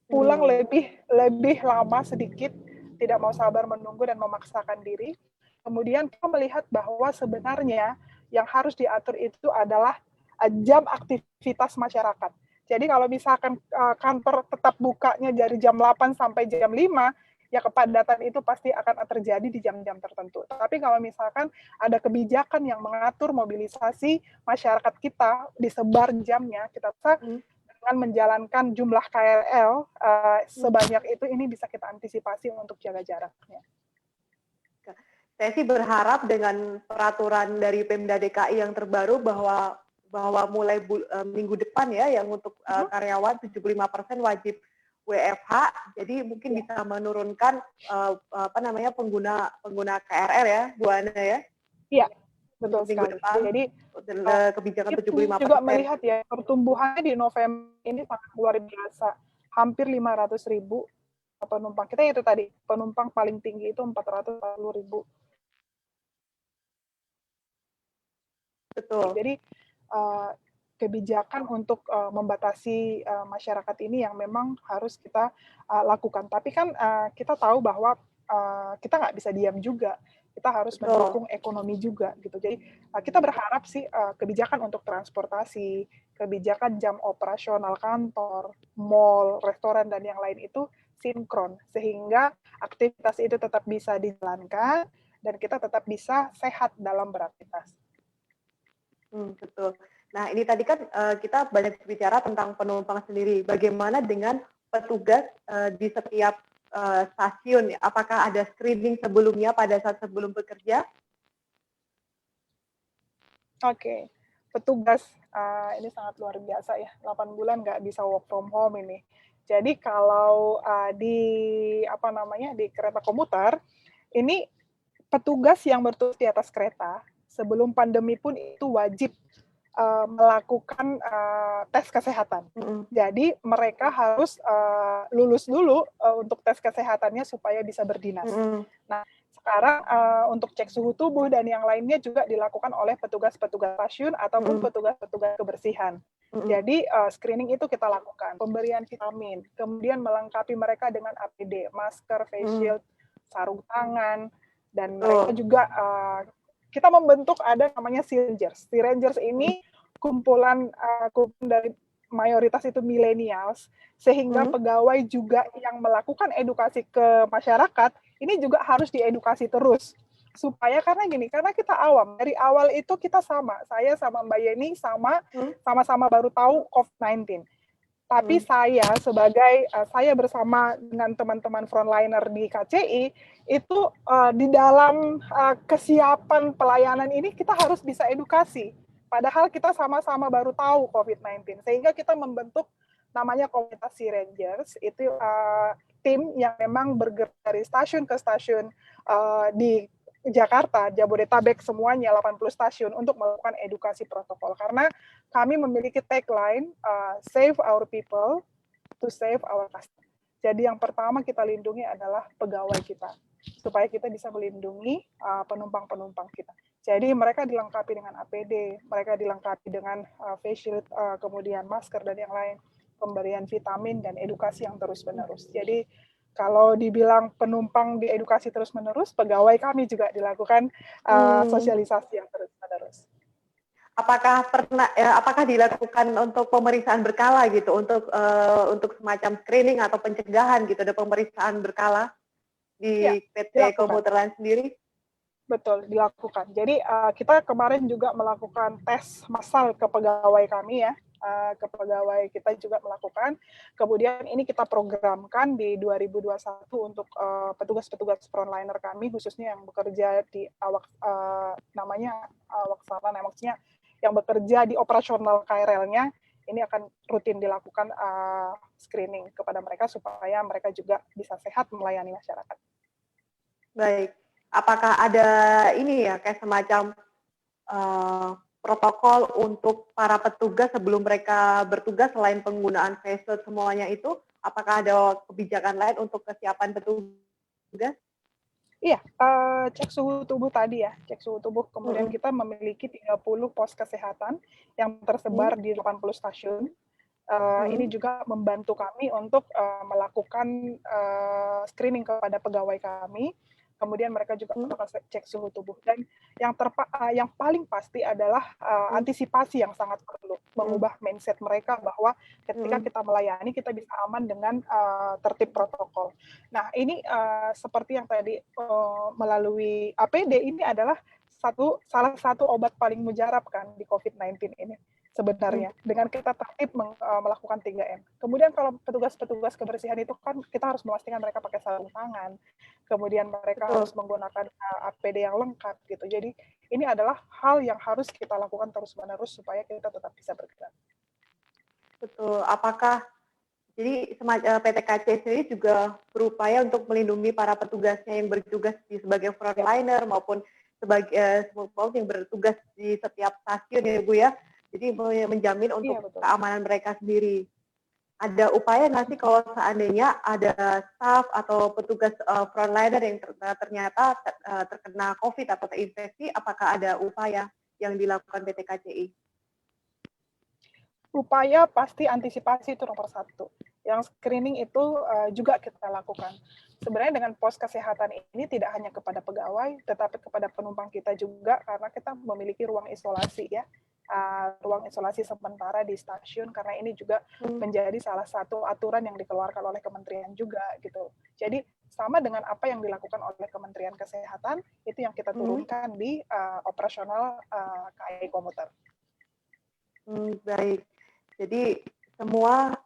Pulang lebih lama sedikit, tidak mau sabar menunggu dan memaksakan diri. Kemudian kita melihat bahwa sebenarnya yang harus diatur itu adalah jam aktivitas masyarakat. Jadi kalau misalkan kantor tetap bukanya dari jam 8 sampai jam 5, ya kepadatan itu pasti akan terjadi di jam-jam tertentu. Tapi kalau misalkan ada kebijakan yang mengatur mobilisasi masyarakat kita, disebar jamnya, kita bisa dengan menjalankan jumlah KRL sebanyak itu, ini bisa kita antisipasi untuk jaga jaraknya. Saya sih berharap dengan peraturan dari Pemda DKI yang terbaru bahwa mulai minggu depan ya, yang untuk karyawan 75% wajib WFH, jadi mungkin bisa menurunkan pengguna KRL ya, Bu Ana ya. Iya, betul minggu sekali. Depan, jadi kebijakan itu 75%. juga melihat ya, pertumbuhannya di November ini sangat luar biasa. Hampir 500.000 penumpang. Kita itu tadi, penumpang paling tinggi itu 440.000. Betul. Jadi kebijakan untuk membatasi masyarakat ini yang memang harus kita lakukan. Tapi kan kita tahu bahwa kita nggak bisa diam juga. Kita harus mendukung ekonomi juga gitu. Jadi kita berharap sih kebijakan untuk transportasi, kebijakan jam operasional kantor, mall, restoran dan yang lain itu sinkron sehingga aktivitas itu tetap bisa dijalankan dan kita tetap bisa sehat dalam beraktivitas. Betul. Nah, ini tadi kan kita banyak bicara tentang penumpang sendiri. Bagaimana dengan petugas di setiap stasiun? Apakah ada screening sebelumnya pada saat sebelum bekerja? Oke. Petugas ini sangat luar biasa ya. 8 bulan nggak bisa work from home ini. Jadi kalau di kereta komuter, ini petugas yang bertugas di atas kereta sebelum pandemi pun itu wajib melakukan tes kesehatan. Jadi mereka harus lulus dulu untuk tes kesehatannya supaya bisa berdinas. Nah, sekarang untuk cek suhu tubuh dan yang lainnya juga dilakukan oleh petugas-petugas stasiun ataupun petugas-petugas kebersihan. Jadi screening itu kita lakukan, pemberian vitamin, kemudian melengkapi mereka dengan APD, masker, face shield, sarung tangan, dan mereka juga kita membentuk ada namanya Sea-Rangers. Sea-Rangers ini kumpulan dari mayoritas itu millennials, sehingga pegawai juga yang melakukan edukasi ke masyarakat, ini juga harus diedukasi terus. Supaya karena kita awam. Dari awal itu kita saya sama Mbak Yeni sama-sama baru tahu COVID-19. Tapi saya bersama dengan teman-teman frontliner di KCI, itu di dalam kesiapan pelayanan ini kita harus bisa edukasi. Padahal kita sama-sama baru tahu COVID-19. Sehingga kita membentuk namanya komunitas Sea Rangers, itu tim yang memang bergerak dari stasiun ke stasiun di Jakarta, Jabodetabek, semuanya 80 stasiun untuk melakukan edukasi protokol. Karena kami memiliki tagline, save our people to save our customer. Jadi yang pertama kita lindungi adalah pegawai kita, supaya kita bisa melindungi penumpang-penumpang kita. Jadi mereka dilengkapi dengan APD, mereka dilengkapi dengan face shield, kemudian masker dan yang lain, pemberian vitamin dan edukasi yang terus-menerus. Jadi kalau dibilang penumpang diedukasi terus-menerus, pegawai kami juga dilakukan sosialisasi yang terus-menerus. Apakah dilakukan untuk pemeriksaan berkala gitu, untuk semacam screening atau pencegahan gitu, ada pemeriksaan berkala di PT Komuter Line sendiri? Betul, dilakukan. Jadi kita kemarin juga melakukan tes massal ke pegawai kami ya. ke pegawai kita juga melakukan. Kemudian ini kita programkan di 2021 untuk petugas-petugas frontliner kami, khususnya yang bekerja di namanya Awak maksudnya yang bekerja di operasional KRL-nya, ini akan rutin dilakukan screening kepada mereka supaya mereka juga bisa sehat melayani masyarakat. Baik, apakah ada ini ya kayak semacam protokol untuk para petugas sebelum mereka bertugas selain penggunaan face shield semuanya itu, apakah ada kebijakan lain untuk kesiapan petugas? Iya, cek suhu tubuh tadi ya, cek suhu tubuh. Kemudian kita memiliki 30 pos kesehatan yang tersebar di 80 stasiun. Ini juga membantu kami untuk melakukan screening kepada pegawai kami. Kemudian mereka juga melakukan cek suhu tubuh. Dan yang paling pasti adalah antisipasi yang sangat perlu, mengubah mindset mereka bahwa ketika kita melayani, kita bisa aman dengan tertib protokol. Nah, ini seperti yang tadi melalui APD, ini adalah salah satu obat paling mujarab kan di COVID-19 ini sebenarnya, dengan kita tertib melakukan 3M. Kemudian kalau petugas-petugas kebersihan itu kan kita harus memastikan mereka pakai sarung tangan, kemudian mereka harus menggunakan APD yang lengkap gitu. Jadi ini adalah hal yang harus kita lakukan terus-menerus supaya kita tetap bisa bergerak. Betul. Apakah jadi PT KCI sendiri juga berupaya untuk melindungi para petugasnya yang bertugas sebagai frontliner maupun sebagai yang bertugas di setiap stasiun ya Bu ya? Jadi menjamin untuk keamanan mereka sendiri. Ada upaya nggak sih kalau seandainya ada staf atau petugas frontliner yang ternyata terkena COVID atau terinfeksi, apakah ada upaya yang dilakukan PT KCI? Upaya pasti antisipasi itu nomor 1. Yang screening itu juga kita lakukan. Sebenarnya dengan pos kesehatan ini tidak hanya kepada pegawai, tetapi kepada penumpang kita juga, karena kita memiliki ruang isolasi ya. Ruang isolasi sementara di stasiun, karena ini juga menjadi salah satu aturan yang dikeluarkan oleh kementerian juga gitu. Jadi sama dengan apa yang dilakukan oleh Kementerian Kesehatan, itu yang kita turunkan di operasional KAI Komuter. Baik, jadi semua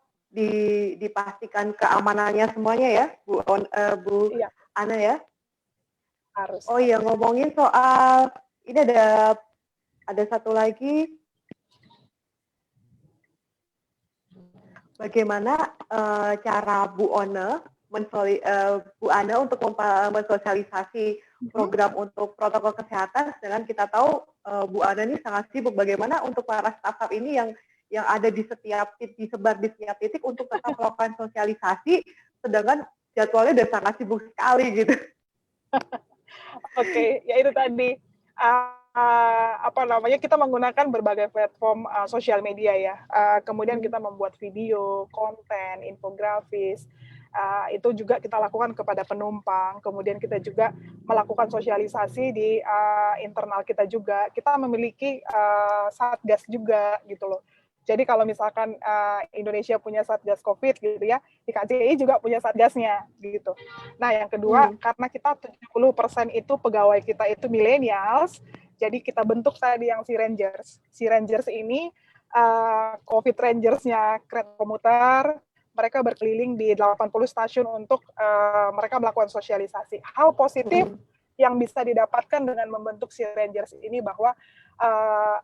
dipastikan keamanannya semuanya ya, Bu Iya. Ana ya? Harus. Oh iya, ngomongin soal, ini ada satu lagi, bagaimana cara Bu Ana untuk mensosialisasi program untuk protokol kesehatan, sedangkan kita tahu Bu Ana ini sangat sibuk. Bagaimana untuk para staf ini yang ada disebar di setiap titik untuk tetap melakukan sosialisasi, sedangkan jadwalnya udah sangat sibuk sekali gitu. Oke, ya itu tadi. Kita menggunakan berbagai platform sosial media ya. Kemudian kita membuat video, konten, infografis. Itu juga kita lakukan kepada penumpang. Kemudian kita juga melakukan sosialisasi di internal kita juga. Kita memiliki satgas juga gitu loh. Jadi kalau misalkan Indonesia punya satgas COVID gitu ya, di KCI juga punya satgasnya gitu. Nah yang kedua, karena kita 70% itu pegawai kita itu millennials, jadi kita bentuk tadi yang Sea Rangers. Sea Rangers ini COVID Rangers-nya kereta komuter, mereka berkeliling di 80 stasiun untuk mereka melakukan sosialisasi. Hal positif yang bisa didapatkan dengan membentuk Sea Rangers ini bahwa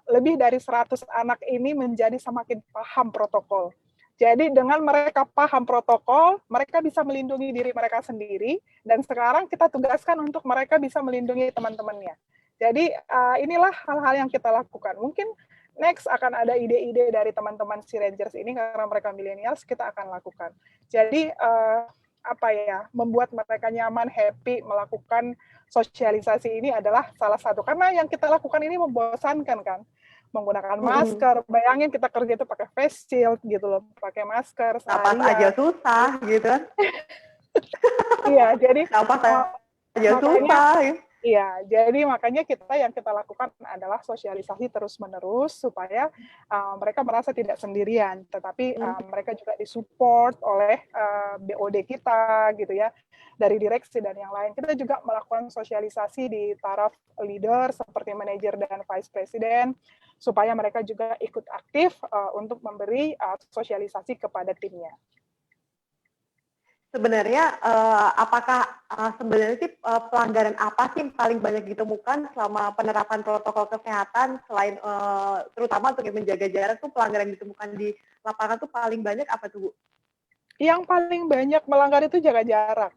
lebih dari 100 anak ini menjadi semakin paham protokol. Jadi dengan mereka paham protokol, mereka bisa melindungi diri mereka sendiri, dan sekarang kita tugaskan untuk mereka bisa melindungi teman-temannya. Jadi inilah hal-hal yang kita lakukan. Mungkin next akan ada ide-ide dari teman-teman Sea Rangers ini, karena mereka millennials, kita akan lakukan. Jadi membuat mereka nyaman, happy, melakukan sosialisasi ini adalah salah satu. Karena yang kita lakukan ini membosankan kan, menggunakan masker. Bayangin kita kerja itu pakai face shield gitu loh, pakai masker. Napas aja susah gitu. Iya, jadi napas aja susah. Iya, jadi makanya yang kita lakukan adalah sosialisasi terus-menerus supaya mereka merasa tidak sendirian, tetapi mereka juga disupport oleh BOD kita gitu ya, dari direksi dan yang lain. Kita juga melakukan sosialisasi di taraf leader seperti manajer dan vice president, supaya mereka juga ikut aktif untuk memberi sosialisasi kepada timnya. Sebenarnya apakah sebenarnya sih pelanggaran apa sih yang paling banyak ditemukan selama penerapan protokol kesehatan selain terutama untuk yang menjaga jarak tuh pelanggaran yang ditemukan di lapangan tuh paling banyak apa tuh Bu? Yang paling banyak melanggar itu jaga jarak.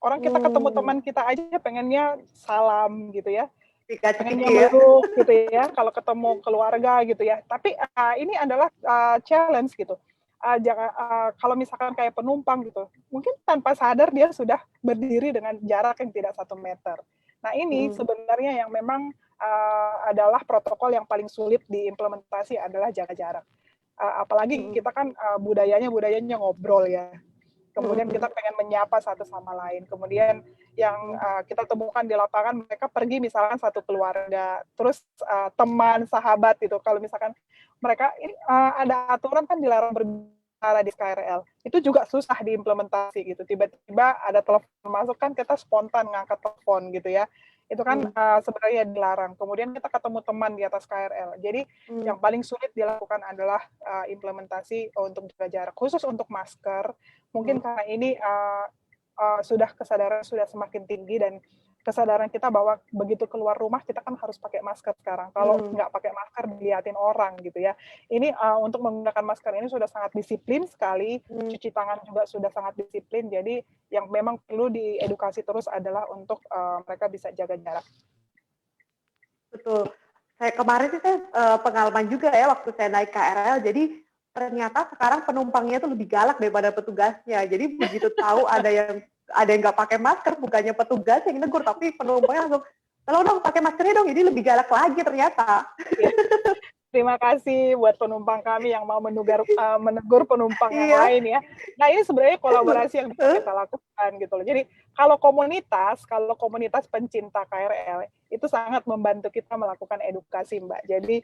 Orang kita ketemu teman kita aja pengennya salam gitu ya, pengennya meluk gitu ya, kalau ketemu keluarga gitu ya. Tapi ini adalah challenge gitu. Kalau misalkan kayak penumpang gitu, mungkin tanpa sadar dia sudah berdiri dengan jarak yang tidak 1 meter. Nah ini sebenarnya yang memang adalah protokol yang paling sulit diimplementasi adalah jaga jarak. Apalagi kita kan budayanya ngobrol ya. Kemudian kita pengen menyapa satu sama lain. Kemudian yang kita temukan di lapangan, mereka pergi misalkan satu keluarga, terus teman, sahabat gitu. Kalau misalkan mereka ada aturan kan dilarang berbicara di KRL, itu juga susah diimplementasi gitu. Tiba-tiba ada telepon masuk kan kita spontan ngangkat telepon gitu ya. Itu kan sebenarnya dilarang. Kemudian kita ketemu teman di atas KRL. Jadi yang paling sulit dilakukan adalah implementasi untuk jaga jarak, khusus untuk masker. Mungkin karena ini kesadaran sudah semakin tinggi dan kesadaran kita bahwa begitu keluar rumah kita kan harus pakai masker sekarang. Kalau nggak pakai masker dilihatin orang gitu ya. Ini untuk menggunakan masker ini sudah sangat disiplin sekali, cuci tangan juga sudah sangat disiplin. Jadi yang memang perlu diedukasi terus adalah untuk mereka bisa jaga jarak. Betul. Kemarin sih saya pengalaman juga ya waktu saya naik KRL. Jadi ternyata sekarang penumpangnya tuh lebih galak daripada petugasnya. Jadi begitu tahu ada yang nggak pakai masker, bukannya petugas yang negur, tapi penumpangnya langsung, tolong dong pakai maskernya dong. Jadi lebih galak lagi ternyata. Terima kasih buat penumpang kami yang mau menegur penumpang yang lain ya. Nah ini sebenarnya kolaborasi yang bisa kita lakukan gitu loh. Jadi kalau komunitas pencinta KRL itu sangat membantu kita melakukan edukasi Mbak. Jadi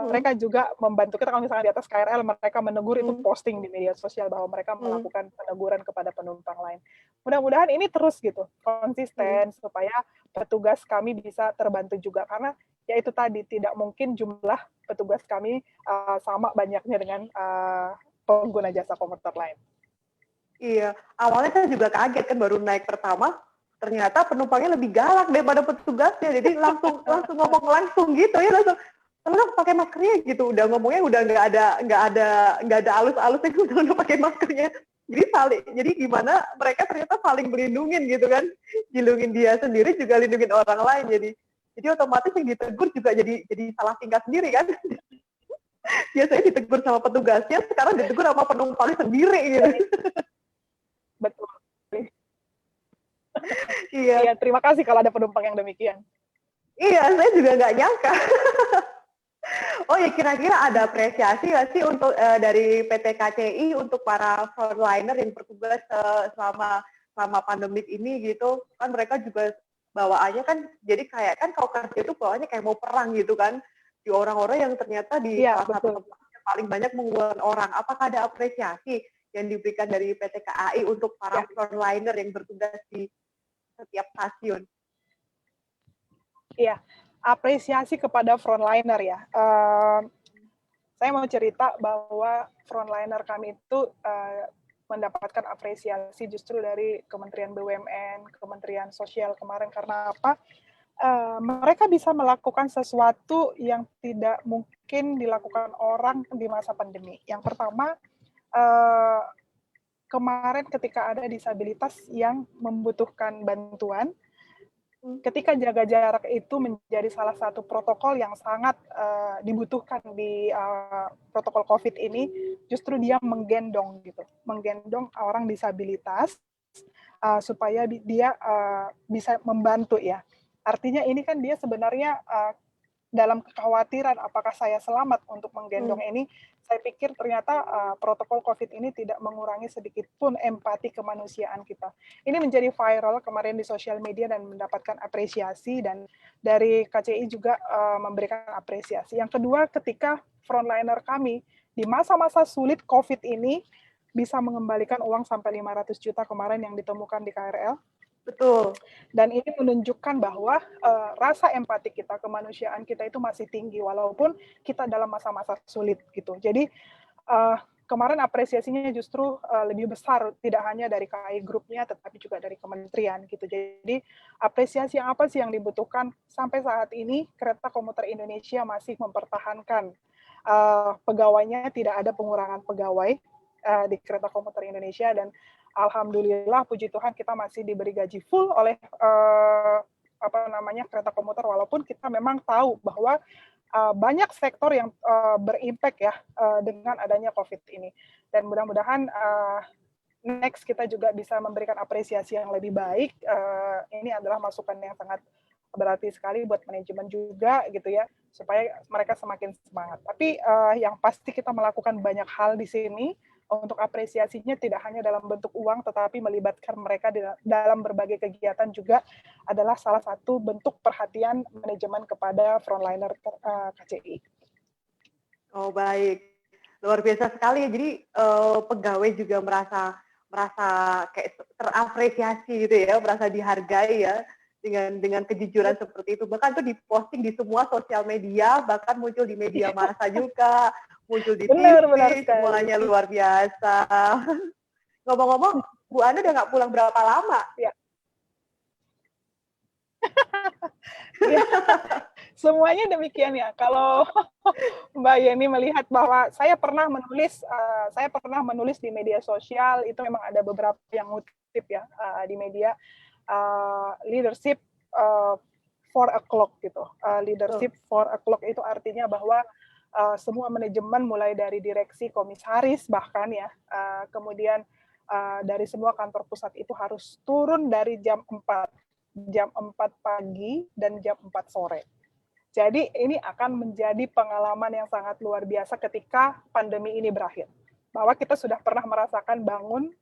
mereka juga membantu kita kalau misalnya di atas KRL mereka menegur itu posting di media sosial bahwa mereka melakukan peneguran kepada penumpang lain. Mudah-mudahan ini terus gitu konsisten supaya petugas kami bisa terbantu juga karena ya itu tadi tidak mungkin jumlah petugas kami sama banyaknya dengan pengguna jasa komuter lain. Iya, awalnya saya juga kaget kan baru naik pertama, ternyata penumpangnya lebih galak daripada petugasnya, jadi langsung ngomong langsung gitu ya, langsung pakai maskernya gitu, udah ngomongnya udah nggak ada alus-alusnya, udah pakai maskernya. Jadi gimana mereka ternyata saling melindungin gitu kan, lindungin dia sendiri juga lindungin orang lain, jadi otomatis yang ditegur juga jadi salah tingkah sendiri kan. Biasanya ditegur sama petugasnya, sekarang ditegur sama penumpangnya sendiri gitu. Betul. Iya. Terima kasih kalau ada penumpang yang demikian. Iya, saya juga nggak nyangka. Oh ya, kira-kira ada apresiasi nggak sih untuk dari PT KCI untuk para frontliner yang bertugas selama pandemik ini gitu? Kan mereka juga bawaannya kan jadi kayak kan kalau kerja itu bawaannya kayak mau perang gitu kan, di orang-orang yang ternyata di salah satu tempat yang paling banyak mengeluarkan orang. Apakah ada apresiasi yang diberikan dari PT KAI untuk para frontliner yang bertugas di setiap stasiun? Iya, apresiasi kepada frontliner ya. Saya mau cerita bahwa frontliner kami itu mendapatkan apresiasi justru dari Kementerian BUMN, Kementerian Sosial kemarin karena apa? Mereka bisa melakukan sesuatu yang tidak mungkin dilakukan orang di masa pandemi. Yang pertama, kemarin ketika ada disabilitas yang membutuhkan bantuan, ketika jaga jarak itu menjadi salah satu protokol yang sangat dibutuhkan di protokol COVID ini, justru dia menggendong orang disabilitas supaya dia bisa membantu ya. Artinya ini kan dia sebenarnya dalam kekhawatiran apakah saya selamat untuk menggendong ini, saya pikir ternyata protokol COVID ini tidak mengurangi sedikit pun empati kemanusiaan kita. Ini menjadi viral kemarin di sosial media dan mendapatkan apresiasi, dan dari KCI juga memberikan apresiasi. Yang kedua, ketika frontliner kami di masa-masa sulit COVID ini bisa mengembalikan uang sampai 500 juta kemarin yang ditemukan di KRL, Betul. Dan ini menunjukkan bahwa rasa empati kita, kemanusiaan kita itu masih tinggi walaupun kita dalam masa-masa sulit gitu. Jadi kemarin apresiasinya justru lebih besar, tidak hanya dari KAI grupnya tetapi juga dari kementerian gitu. Jadi apresiasi yang apa sih yang dibutuhkan sampai saat ini Kereta Komuter Indonesia masih mempertahankan pegawainya, tidak ada pengurangan pegawai di Kereta Komuter Indonesia, dan alhamdulillah puji Tuhan kita masih diberi gaji full oleh kereta komuter, walaupun kita memang tahu bahwa banyak sektor yang berimpact ya dengan adanya COVID ini, dan mudah-mudahan next kita juga bisa memberikan apresiasi yang lebih baik. Ini adalah masukan yang sangat berarti sekali buat manajemen juga gitu ya, supaya mereka semakin semangat. Tapi yang pasti kita melakukan banyak hal di sini. Untuk apresiasinya tidak hanya dalam bentuk uang, tetapi melibatkan mereka dalam berbagai kegiatan juga adalah salah satu bentuk perhatian manajemen kepada frontliner KCI. Oh baik, luar biasa sekali. Jadi pegawai juga merasa kayak terapresiasi gitu ya, merasa dihargai ya dengan kejujuran seperti itu. Bahkan tuh diposting di semua sosial media, bahkan muncul di media massa juga, muncul di benar, TV, semuanya luar biasa. Ngomong-ngomong, Bu Ana udah nggak pulang berapa lama? Ya. Ya. Semuanya demikian ya. Kalau Mbak Yeni melihat bahwa saya pernah menulis di media sosial, itu memang ada beberapa yang ngutip ya di media, leadership 4 o'clock gitu. Leadership 4 o'clock itu artinya bahwa semua manajemen mulai dari direksi, komisaris bahkan ya, kemudian dari semua kantor pusat itu harus turun dari jam 4 pagi dan jam 4 sore. Jadi ini akan menjadi pengalaman yang sangat luar biasa ketika pandemi ini berakhir. Bahwa kita sudah pernah merasakan bangun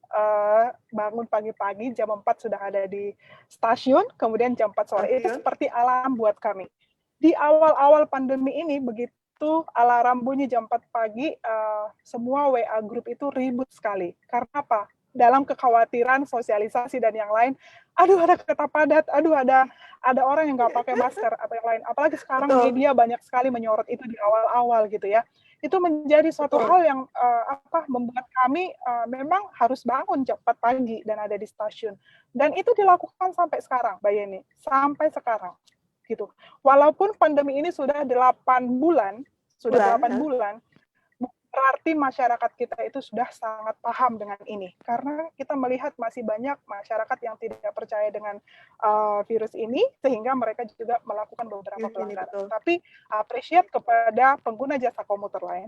pagi-pagi, jam 4 sudah ada di stasiun, kemudian jam 4 sore. Itu seperti alarm buat kami. Di awal-awal pandemi ini, begitu alarm bunyi jam 4 pagi, semua WA group itu ribut sekali. Karena apa? Dalam kekhawatiran, sosialisasi, dan yang lain, aduh ada kereta padat, aduh ada orang yang nggak pakai masker, atau yang lain. Apalagi sekarang media banyak sekali menyorot itu di awal-awal gitu ya. Itu menjadi suatu hal yang membuat kami memang harus bangun jam 4 pagi dan ada di stasiun. Dan itu dilakukan sampai sekarang, Mbak Yeni. Sampai sekarang. Gitu. Walaupun pandemi ini sudah 8 bulan, berarti masyarakat kita itu sudah sangat paham dengan ini. Karena kita melihat masih banyak masyarakat yang tidak percaya dengan virus ini, sehingga mereka juga melakukan beberapa pelanggaran. Tapi appreciate kepada pengguna jasa komuter lain,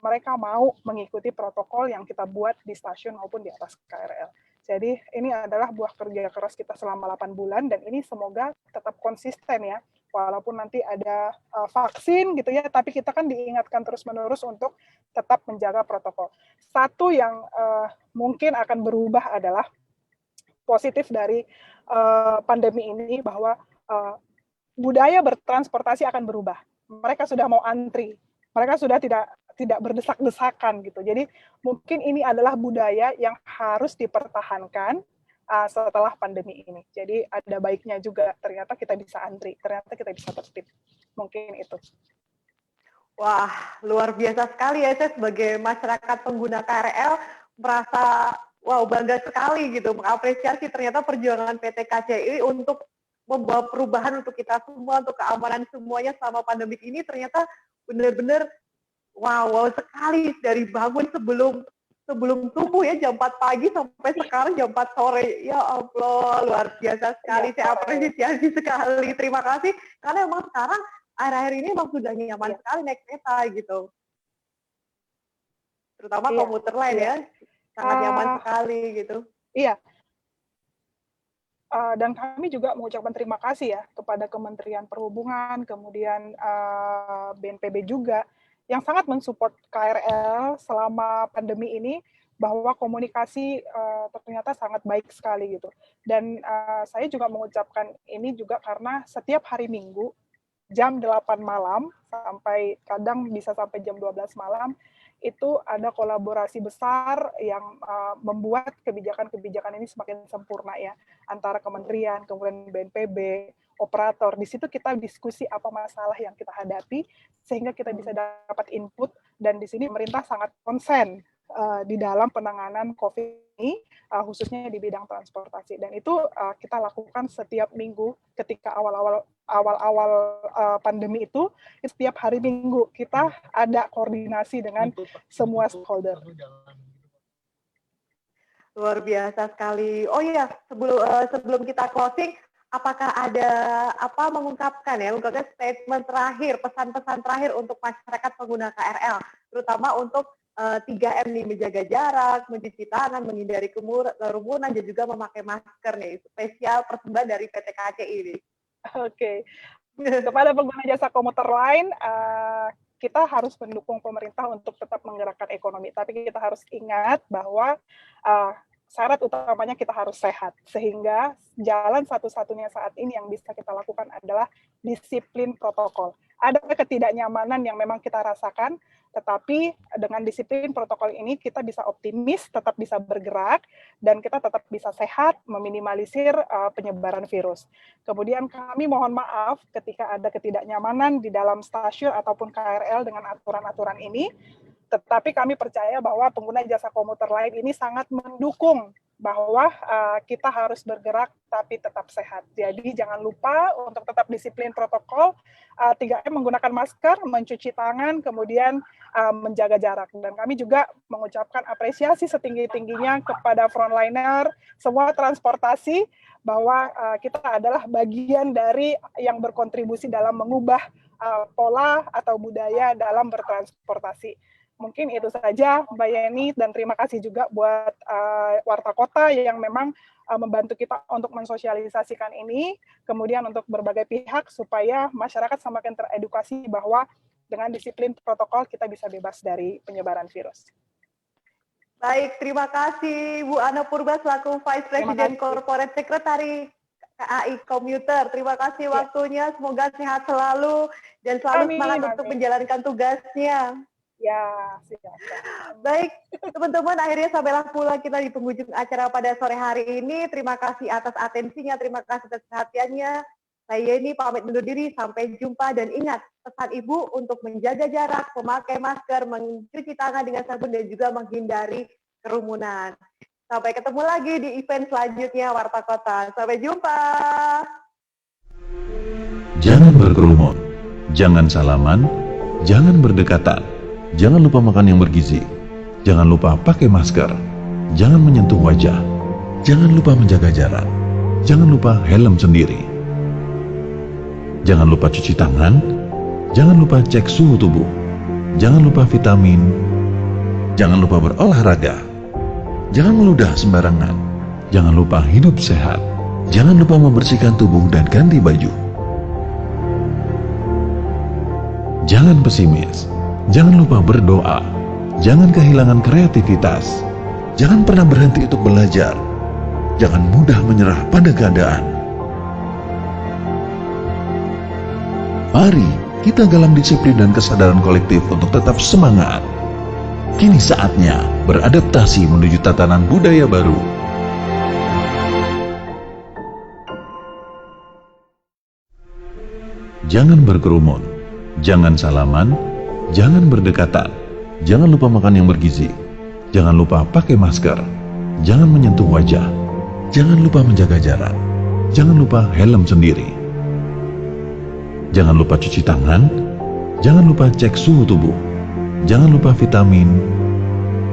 mereka mau mengikuti protokol yang kita buat di stasiun maupun di atas KRL. Jadi ini adalah buah kerja keras kita selama 8 bulan, dan ini semoga tetap konsisten ya. Walaupun nanti ada vaksin gitu ya, tapi kita kan diingatkan terus-menerus untuk tetap menjaga protokol. Satu yang mungkin akan berubah adalah positif dari pandemi ini, bahwa budaya bertransportasi akan berubah. Mereka sudah mau antri, mereka sudah tidak berdesak-desakan gitu. Jadi mungkin ini adalah budaya yang harus dipertahankan setelah pandemi ini. Jadi ada baiknya juga, ternyata kita bisa antri, ternyata kita bisa tertib. Mungkin itu. Wah, luar biasa sekali ya, saya sebagai masyarakat pengguna KRL merasa bangga sekali gitu, mengapresiasi ternyata perjuangan PT KCI untuk membawa perubahan untuk kita semua, untuk keamanan semuanya selama pandemi ini, ternyata benar-benar wow sekali, dari bangun sebelum subuh ya, jam 4 pagi sampai sekarang jam 4 sore. Ya Allah, luar biasa sekali. Saya apresiasi sekali. Terima kasih. Karena emang sekarang akhir-akhir ini emang sudah nyaman sekali naik kereta gitu. Terutama komuter lain ya. Sangat nyaman sekali gitu. Iya. Dan kami juga mengucapkan terima kasih ya kepada Kementerian Perhubungan, kemudian BNPB juga, yang sangat mensupport KRL selama pandemi ini, bahwa komunikasi ternyata sangat baik sekali gitu. Dan saya juga mengucapkan ini juga karena setiap hari Minggu jam 8 malam sampai kadang bisa sampai jam 12 malam itu ada kolaborasi besar yang membuat kebijakan-kebijakan ini semakin sempurna ya, antara kementerian, kemudian BNPB, operator. Di situ kita diskusi apa masalah yang kita hadapi, sehingga kita bisa dapat input, dan di sini pemerintah sangat konsen di dalam penanganan COVID ini, khususnya di bidang transportasi. Dan itu kita lakukan setiap minggu ketika awal-awal pandemi itu, setiap hari Minggu kita ada koordinasi dengan semua stakeholder. Luar biasa sekali. Oh iya, sebelum kita closing, apakah ada mengungkapkan statement terakhir, pesan-pesan terakhir untuk masyarakat pengguna KRL, terutama untuk 3M nih, menjaga jarak, mencuci tangan, menghindari kerumunan, dan juga memakai masker nih, spesial persembahan dari PT KCI ini. Oke. Kepada pengguna jasa komuter lain, kita harus mendukung pemerintah untuk tetap menggerakkan ekonomi, tapi kita harus ingat bahwa syarat utamanya kita harus sehat, sehingga jalan satu-satunya saat ini yang bisa kita lakukan adalah disiplin protokol. Ada ketidaknyamanan yang memang kita rasakan, tetapi dengan disiplin protokol ini kita bisa optimis, tetap bisa bergerak, dan kita tetap bisa sehat, meminimalisir penyebaran virus. Kemudian kami mohon maaf ketika ada ketidaknyamanan di dalam stasiun ataupun KRL dengan aturan-aturan ini, tetapi kami percaya bahwa pengguna jasa komuter lain ini sangat mendukung bahwa kita harus bergerak tapi tetap sehat. Jadi jangan lupa untuk tetap disiplin protokol, 3M menggunakan masker, mencuci tangan, kemudian menjaga jarak. Dan kami juga mengucapkan apresiasi setinggi-tingginya kepada frontliner, semua transportasi, bahwa kita adalah bagian dari yang berkontribusi dalam mengubah pola atau budaya dalam bertransportasi. Mungkin itu saja Mbak Yeni, dan terima kasih juga buat Warta Kota yang memang membantu kita untuk mensosialisasikan ini, kemudian untuk berbagai pihak supaya masyarakat semakin teredukasi bahwa dengan disiplin protokol kita bisa bebas dari penyebaran virus. Baik, terima kasih Bu Ana Purba selaku Vice President Corporate Secretary KAI Komuter. Terima kasih waktunya, semoga sehat selalu dan selalu semangat untuk menjalankan tugasnya. Ya, siap. Baik, teman-teman, akhirnya sampailah pula kita di penghujung acara pada sore hari ini. Terima kasih atas atensinya, terima kasih atas perhatiannya. Saya Yeni pamit undur diri, sampai jumpa, dan ingat pesan Ibu untuk menjaga jarak, memakai masker, mencuci tangan dengan sabun, dan juga menghindari kerumunan. Sampai ketemu lagi di event selanjutnya Warta Kota. Sampai jumpa. Jangan berkerumun, jangan salaman, jangan berdekatan. Jangan lupa makan yang bergizi. Jangan lupa pakai masker. Jangan menyentuh wajah. Jangan lupa menjaga jarak. Jangan lupa helm sendiri. Jangan lupa cuci tangan. Jangan lupa cek suhu tubuh. Jangan lupa vitamin. Jangan lupa berolahraga. Jangan meludah sembarangan. Jangan lupa hidup sehat. Jangan lupa membersihkan tubuh dan ganti baju. Jangan pesimis. Jangan lupa berdoa. Jangan kehilangan kreativitas. Jangan pernah berhenti untuk belajar. Jangan mudah menyerah pada keadaan. Mari kita galang disiplin dan kesadaran kolektif untuk tetap semangat. Kini saatnya beradaptasi menuju tatanan budaya baru. Jangan berkerumun, jangan salaman, jangan berdekatan, jangan lupa makan yang bergizi, jangan lupa pakai masker, jangan menyentuh wajah, jangan lupa menjaga jarak, jangan lupa helm sendiri, jangan lupa cuci tangan, jangan lupa cek suhu tubuh, jangan lupa vitamin,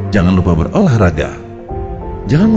jangan lupa berolahraga, jangan